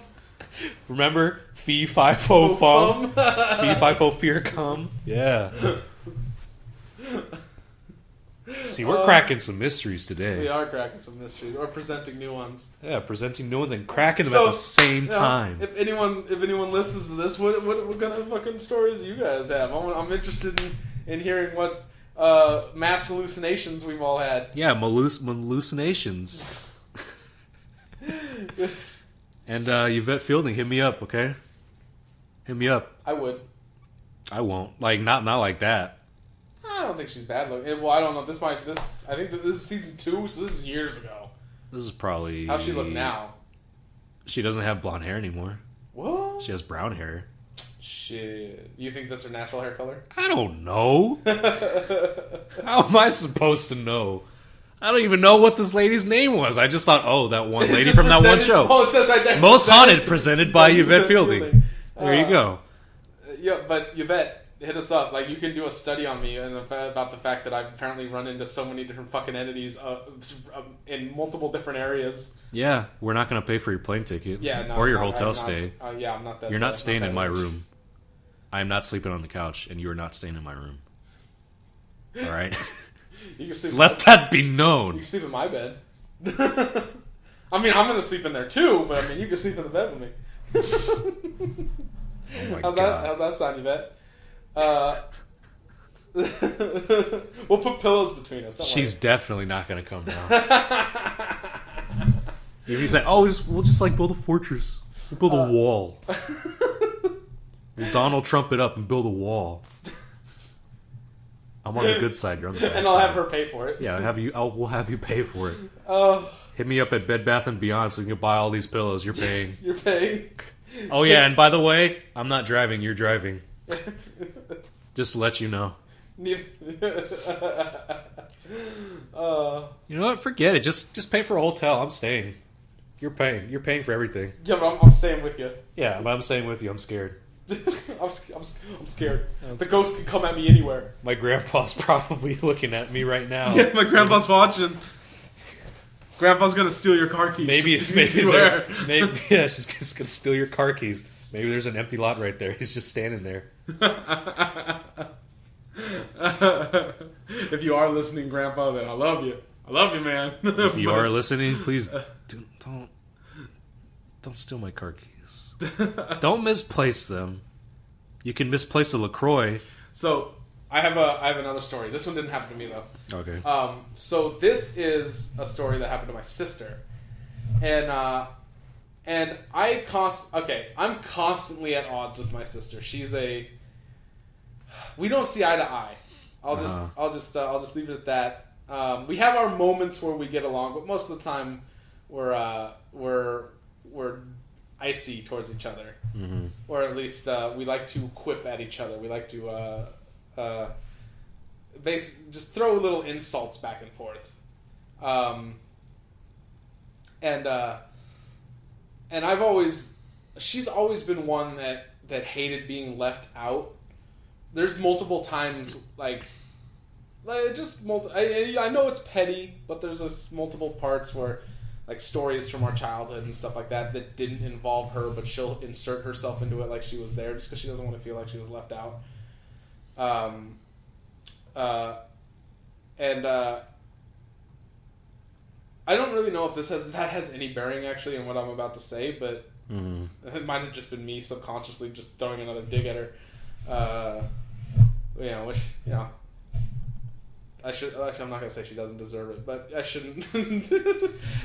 Remember? Fee, fi, fo, fum. Fee, fi, fo, fear come. Yeah. See, we're cracking some mysteries today. We are cracking some mysteries, or presenting new ones. Yeah, presenting new ones and cracking them at the same time. If anyone listens to this, what kind of fucking stories do you guys have? I'm interested in hearing what mass hallucinations we've all had. Yeah, hallucinations. And Yvette Fielding, hit me up, okay? Hit me up. I would. I won't. Like, not like that. I don't think she's bad looking. Well, I don't know. I think this is season 2, so this is years ago. This is probably... How's she look now? She doesn't have blonde hair anymore. What? She has brown hair. Shit. You think that's her natural hair color? I don't know. How am I supposed to know? I don't even know what this lady's name was. I just thought, oh, that one lady from that one show. Oh, it says right there. Most Haunted, presented by Yvette Fielding. There you go. Yeah, but Yvette, hit us up. Like, you can do a study on me and about the fact that I've apparently run into so many different fucking entities in multiple different areas. Yeah, we're not going to pay for your plane ticket. Yeah, no, or your hotel stay. Yeah, I'm not that. You're not staying in my room. I am not sleeping on the couch, and you are not staying in my room. All right? You can sleep. Let that be known. You can sleep in my bed. I mean, I'm going to sleep in there too, but I mean, you can sleep in the bed with me. Oh my God. How's that sound, Yvette? We'll put pillows between us. She's definitely not going to come down. He's like, oh, we'll just like build a fortress. We'll build a wall. We'll Donald Trump it up and build a wall. I'm on the good side. You're on the bad side. And I'll have her pay for it. Yeah, we'll have you pay for it. Hit me up at Bed Bath & Beyond so we can buy all these pillows. You're paying. You're paying. Oh, yeah, and by the way, I'm not driving. You're driving. Just to let you know. You know what? Forget it. Just pay for a hotel. I'm staying. You're paying. You're paying for everything. Yeah, but I'm staying with you. Yeah, but I'm staying with you. I'm scared. I'm scared. The ghost can come at me anywhere. My grandpa's probably looking at me right now. Yeah, my grandpa's watching. Grandpa's gonna steal your car keys. Maybe yeah, she's just gonna steal your car keys. Maybe there's an empty lot right there. He's just standing there. If you are listening, Grandpa, then I love you. I love you, man. If you are listening, please don't steal my car keys. Don't misplace them. You can misplace a LaCroix. So I have another story. This one didn't happen to me though. Okay. So this is a story that happened to my sister, and I'm constantly at odds with my sister. We don't see eye to eye. I'll just leave it at that. We have our moments where we get along, but most of the time we're icy towards each other, or at least we like to quip at each other. We like to just throw little insults back and forth. And she's always been one that hated being left out. There's multiple times, I know it's petty, but there's just multiple parts where, like, stories from our childhood and stuff like that didn't involve her, but she'll insert herself into it like she was there just because she doesn't want to feel like she was left out. I don't really know if that has any bearing actually in what I'm about to say, but it might have just been me subconsciously just throwing another dig at her. I should actually. I'm not gonna say she doesn't deserve it, but I shouldn't.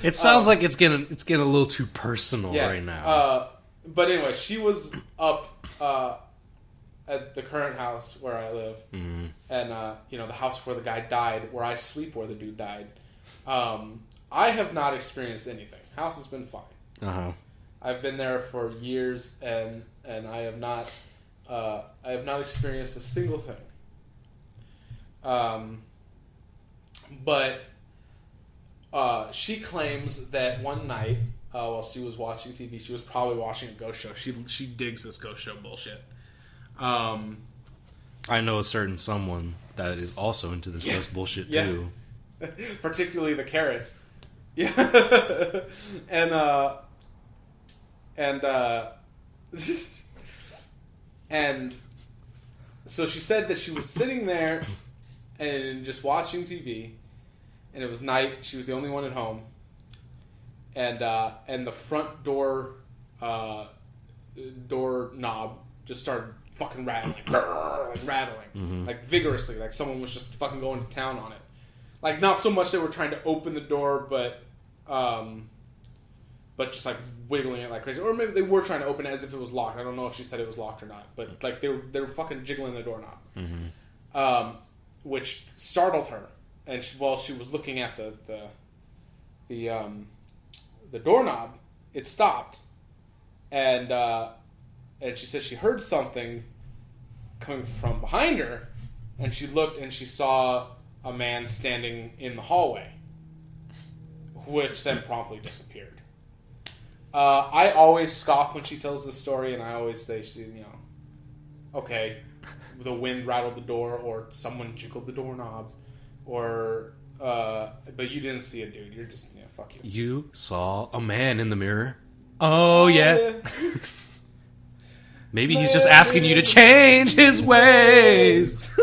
It sounds like it's getting a little too personal right now. But anyway, she was up at the current house where I live, and the house where the guy died, where I sleep, where the dude died. I have not experienced anything. House has been fine. I've been there for years, and I have not experienced a single thing. But she claims that one night, while she was watching TV, she was probably watching a ghost show. She digs this ghost show bullshit. I know a certain someone that is also into this ghost bullshit too. Particularly the carrot. Yeah. And so she said that she was sitting there and just watching TV, and it was night. She was the only one at home, and the front door knob just started fucking rattling, like vigorously, like someone was just fucking going to town on it. Like, not so much they were trying to open the door, but just like wiggling it like crazy, or maybe they were trying to open it as if it was locked. I don't know if she said it was locked or not, but like they were fucking jiggling the doorknob, which startled her. And while she was looking at the doorknob, it stopped, and she said she heard something coming from behind her, and she looked and she saw a man standing in the hallway, which then promptly disappeared. I always scoff when she tells this story, and I always say, okay, the wind rattled the door, or someone jiggled the doorknob, or but you didn't see a dude. You're just fuck you. You saw a man in the mirror. Oh yeah. Maybe he's just asking you to change his ways.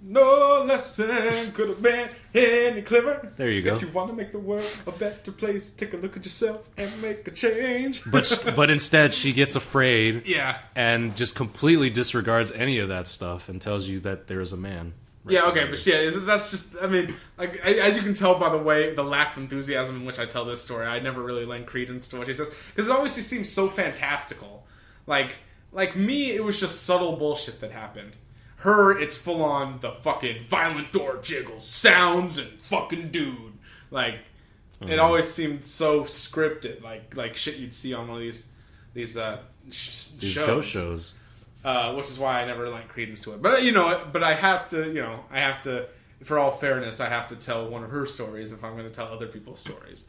No lesson could have been any clever. There you go. If you want to make the world a better place, take a look at yourself and make a change. But instead, she gets afraid. Yeah. And just completely disregards any of that stuff and tells you that there is a man. Right, yeah, okay, but that's just, I mean, like, as you can tell by the way, the lack of enthusiasm in which I tell this story, I never really lend credence to what she says, because it always just seems so fantastical. Like me, it was just subtle bullshit that happened. Her, it's full on the fucking violent door jiggles, sounds, and fucking dude. Like, it always seemed so scripted, like shit you'd see on one of these shows. Ghost shows. Which is why I never lent credence to it. But but I have to, for all fairness, I have to tell one of her stories if I'm going to tell other people's stories.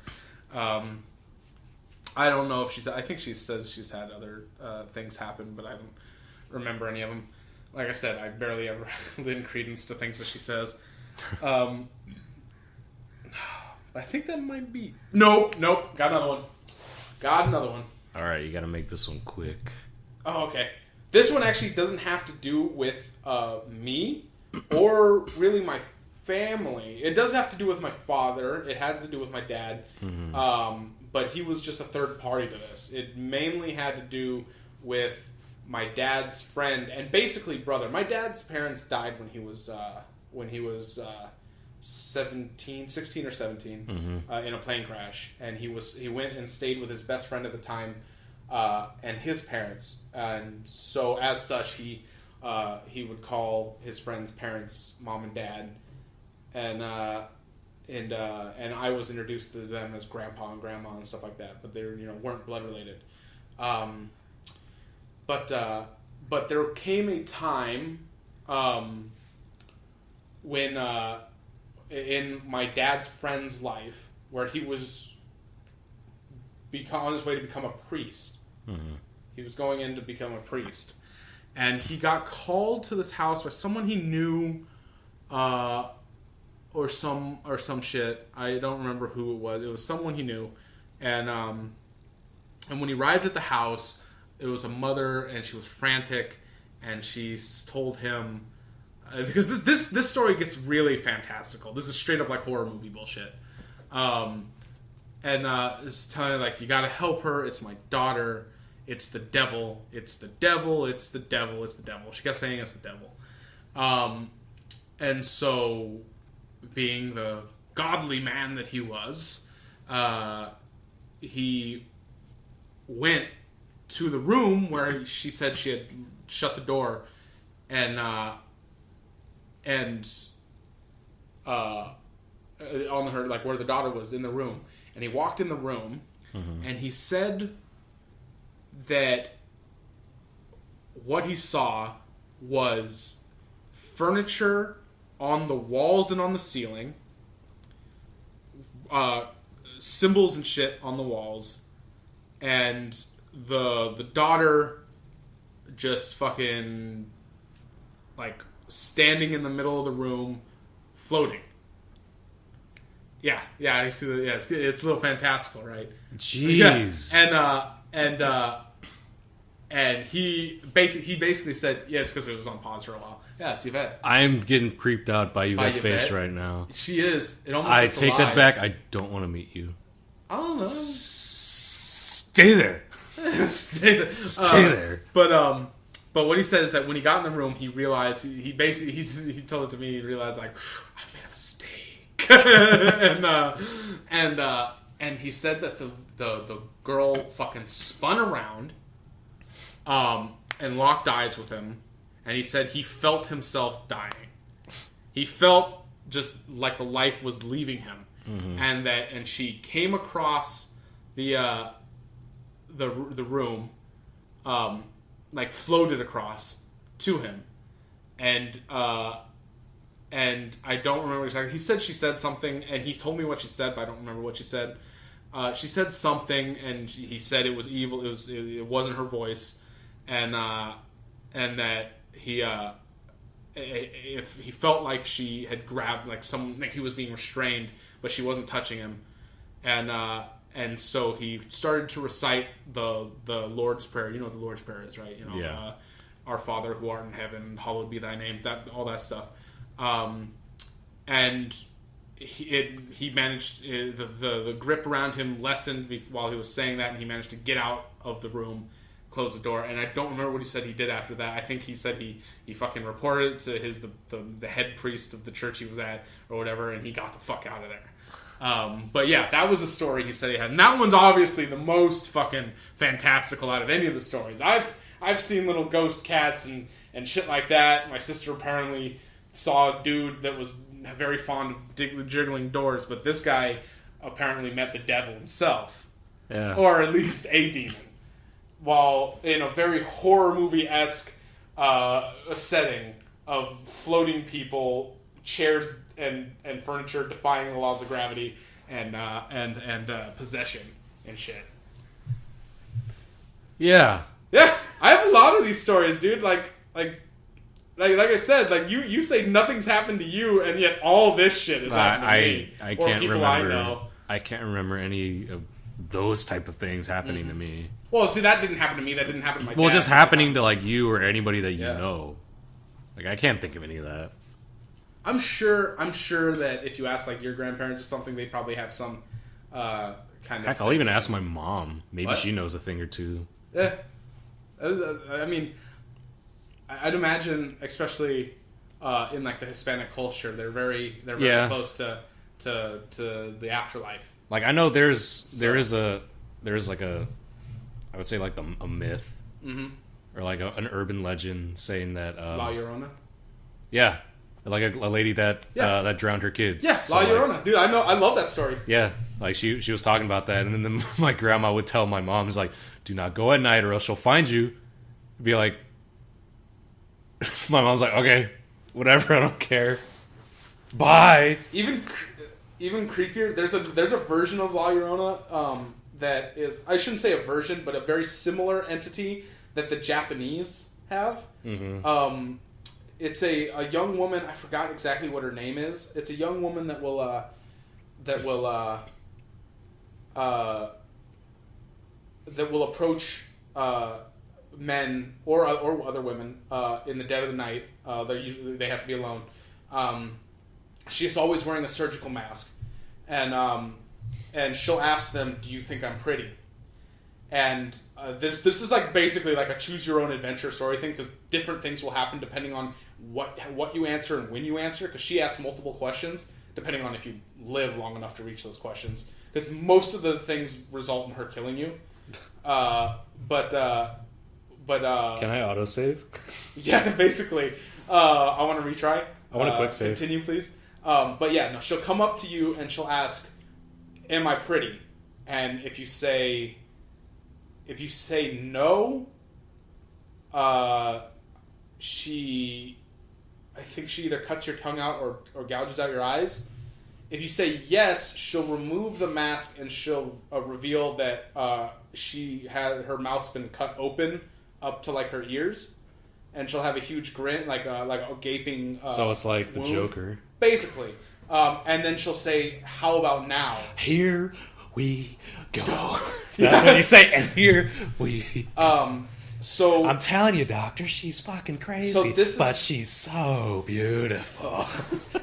I don't know if I think she says she's had other things happen, but I don't remember any of them. Like I said, I barely ever lend credence to things that she says. I think that might be... Nope. Got another one. All right, you got to make this one quick. Oh, okay. This one actually doesn't have to do with me or really my family. It does have to do with my father. It had to do with my dad. But he was just a third party to this. It mainly had to do with my dad's friend and basically brother. My dad's parents died when he was 16 or 17 in a plane crash, and he went and stayed with his best friend at the time and his parents, and so as such he would call his friend's parents mom and dad and I was introduced to them as grandpa and grandma and stuff like that, but they weren't blood related. But there came a time when in my dad's friend's life where he was on his way to become a priest. Mm-hmm. He was going in to become a priest, and he got called to this house by someone he knew, or some shit. I don't remember who it was. It was someone he knew, and when he arrived at the house, it was a mother, and she was frantic, and she told him, because this story gets really fantastical. This is straight up like horror movie bullshit. And it's telling her, like, you gotta help her. It's my daughter. It's the devil. It's the devil. It's the devil. It's the devil. She kept saying it's the devil. And so, being the godly man that he was, he went to the room where she said she had shut the door, and on her, like, where the daughter was in the room, and he walked in the room, and he said that what he saw was furniture on the walls and on the ceiling, symbols and shit on the walls, and the daughter just fucking, like, standing in the middle of the room, floating. Yeah, I see that. Yeah, it's a little fantastical, right? Jeez. Yeah. And he basically said, yeah, it's because it was on pause for a while. Yeah, it's Yvette. I'm getting creeped out by Yvette's face Yvette? right now. She is. It almost I looks take alive. that back. I don't want to meet you. I don't know. Stay there. Stay there. Stay there. But what he said is that when he got in the room, he realized he basically he told it to me. He realized, like, I've made a mistake, and he said that the girl fucking spun around, and locked eyes with him, and he said he felt himself dying. He felt just like the life was leaving him, and she came across the room, like, floated across to him, and I don't remember exactly. He said she said something, and he told me what she said, but I don't remember what she said. She said something, and he said it was evil. It wasn't her voice, and that if he felt like she had grabbed, like, like he was being restrained, but she wasn't touching him, and so he started to recite the Lord's Prayer. You know what the Lord's Prayer is, right? Yeah. Our Father who art in heaven, hallowed be thy name. All that stuff. And he managed, the grip around him lessened while he was saying that, and he managed to get out of the room, close the door. And I don't remember what he said he did after that. I think he said he fucking reported it to the head priest of the church he was at or whatever, and he got the fuck out of there. But yeah, that was a story he said he had, and that one's obviously the most fucking fantastical out of any of the stories. I've seen little ghost cats and shit like that. My sister apparently saw a dude that was very fond of jiggling doors, but this guy apparently met the devil himself, or at least a demon, while in a very horror movie-esque setting of floating people, chairs and furniture defying the laws of gravity, and possession and shit. Yeah, I have a lot of these stories, dude. Like I said, like you say nothing's happened to you, and yet all this shit has happened to me. I or can't people remember. I know. I can't remember any of those type of things happening to me. Well, see, that didn't happen to me. That didn't happen to my dad. Well, just happening to, like, you or anybody that you know. Like, I can't think of any of that. I'm sure that if you ask, like, your grandparents or something, they probably have some kind of. Heck, I'll even ask my mom. Maybe What? she knows a thing or two. Yeah. I mean, I'd imagine, especially in, like, the Hispanic culture, they're very close to the afterlife. Like, I know there is like a, I would say, like, a myth, or like an urban legend saying that La Llorona. yeah, like a lady that that drowned her kids. Yeah, So, La like, Llorona, dude. I love that story. yeah, like she was talking about that, and then my grandma would tell my mom, "Is like, do not go at night, or else she'll find you." Be like, my mom's like, "Okay, whatever, I don't care. Bye." Even creepier. There's a version of La Llorona that is, I shouldn't say a version, but a very similar entity that the Japanese have. Mm-hmm. It's a young woman. I forgot exactly what her name is. It's a young woman that will approach men or other women in the dead of the night. They have to be alone. She's always wearing a surgical mask, and she'll ask them, "Do you think I'm pretty?" And this is like basically like a choose your own adventure story thing, because different things will happen depending on what you answer and when you answer. Because she asks multiple questions depending on if you live long enough to reach those questions. Because most of the things result in her killing you. But can I autosave? Yeah, basically. I want to retry. I want a quick save. Continue, please. But yeah, no, she'll come up to you and she'll ask, "Am I pretty?" And if you say no, I think she either cuts your tongue out or gouges out your eyes. If you say yes, she'll remove the mask and she'll reveal that her mouth's been cut open up to like her ears, and she'll have a huge grin, like a gaping. So it's like the wound, Joker, basically. And then she'll say, "How about now?" Here we go. That's what you say. And here we. So I'm telling you, Doctor, she's fucking crazy, but she's so beautiful.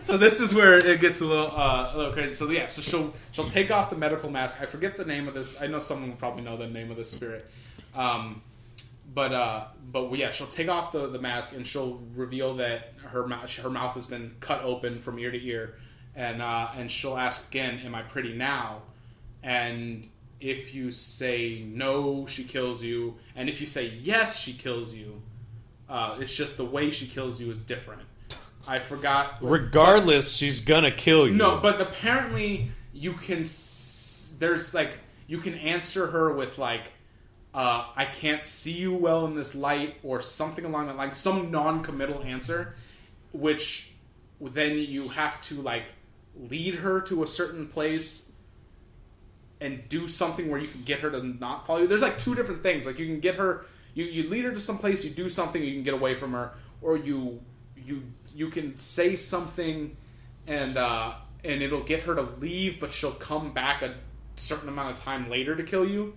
So this is where it gets a little crazy. So yeah, so she'll take off the medical mask. I forget the name of this. I know someone will probably know the name of this spirit. But yeah, she'll take off the mask and she'll reveal that her mouth has been cut open from ear to ear, and she'll ask again, "Am I pretty now?" And if you say no, she kills you, and if you say yes, she kills you. It's just the way she kills you is different. I forgot. Regardless, she's gonna kill you. No, but apparently you can. There's like you can answer her with like, "I can't see you well in this light," or something along that, like some non-committal answer, which then you have to like lead her to a certain place and do something where you can get her to not follow you. There's like two different things. Like you can get her, you lead her to some place, you do something, you can get away from her, or you can say something and it'll get her to leave, but she'll come back a certain amount of time later to kill you.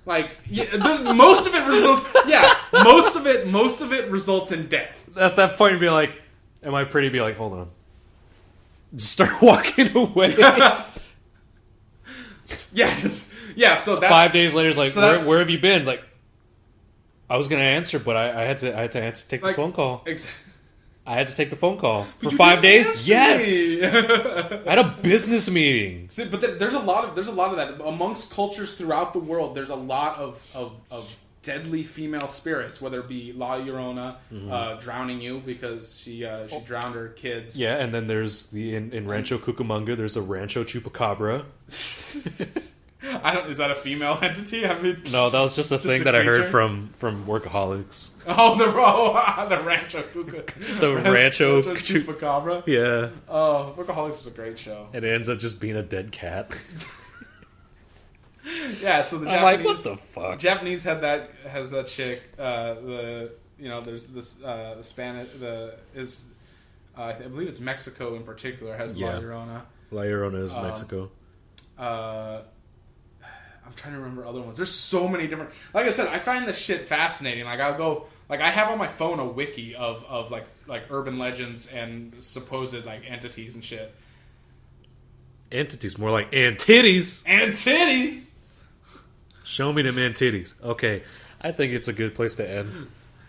Like most of it results. Yeah, most of it results in death. At that point, you'd be like, "Am I pretty?" Be like, "Hold on." Just start walking away. Yeah. So that's 5 days later, it's like, so where have you been? It's like, I was gonna answer, but I had to take this phone call. I had to take the phone call for 5 days. Yes, I had a business meeting. See, but there's a lot of that amongst cultures throughout the world. There's a lot of deadly female spirits, whether it be La Llorona drowning you because she drowned her kids. Yeah, and then there's in Rancho Cucamonga, there's a Rancho Chupacabra. Is that a female entity? I mean, no, that was just a thing that creature? I heard from Workaholics. Oh, the Rancho Cuca. The Rancho Chupacabra. Yeah. Oh, Workaholics is a great show. It ends up just being a dead cat. Yeah, so the Japanese, I'm like, what the fuck? Japanese has that chick. There's this Spanish. I believe it's Mexico in particular has La Llorona. La Llorona is Mexico. I'm trying to remember other ones. There's so many different. Like I said, I find this shit fascinating. Like I'll go. Like I have on my phone a wiki of like urban legends and supposed like entities and shit. Entities, more like antitties. Antitties. Show me them antitties. Okay, I think it's a good place to end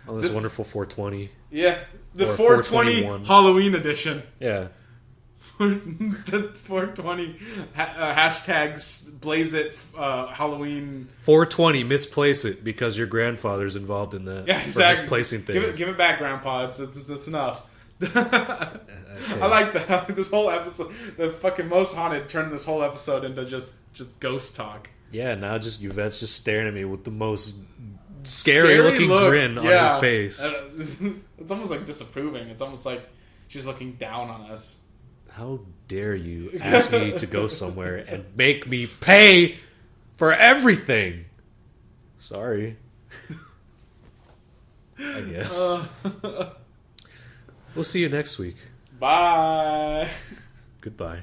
on this wonderful 420. Yeah, the 420 Halloween edition. Yeah. The 420 hashtags blaze it Halloween 420 misplace it because your grandfather's involved in that. Yeah, exactly. Misplacing things. Give it back, Grandpa. It's enough. I like that. This whole episode, the fucking most haunted, turned this whole episode into just ghost talk. Yeah, now just Yvette's just staring at me with the most scary looking look. grin on her face. It's almost like disapproving. It's almost like she's looking down on us. How dare you ask me to go somewhere and make me pay for everything? Sorry. I guess. We'll see you next week. Bye. Goodbye.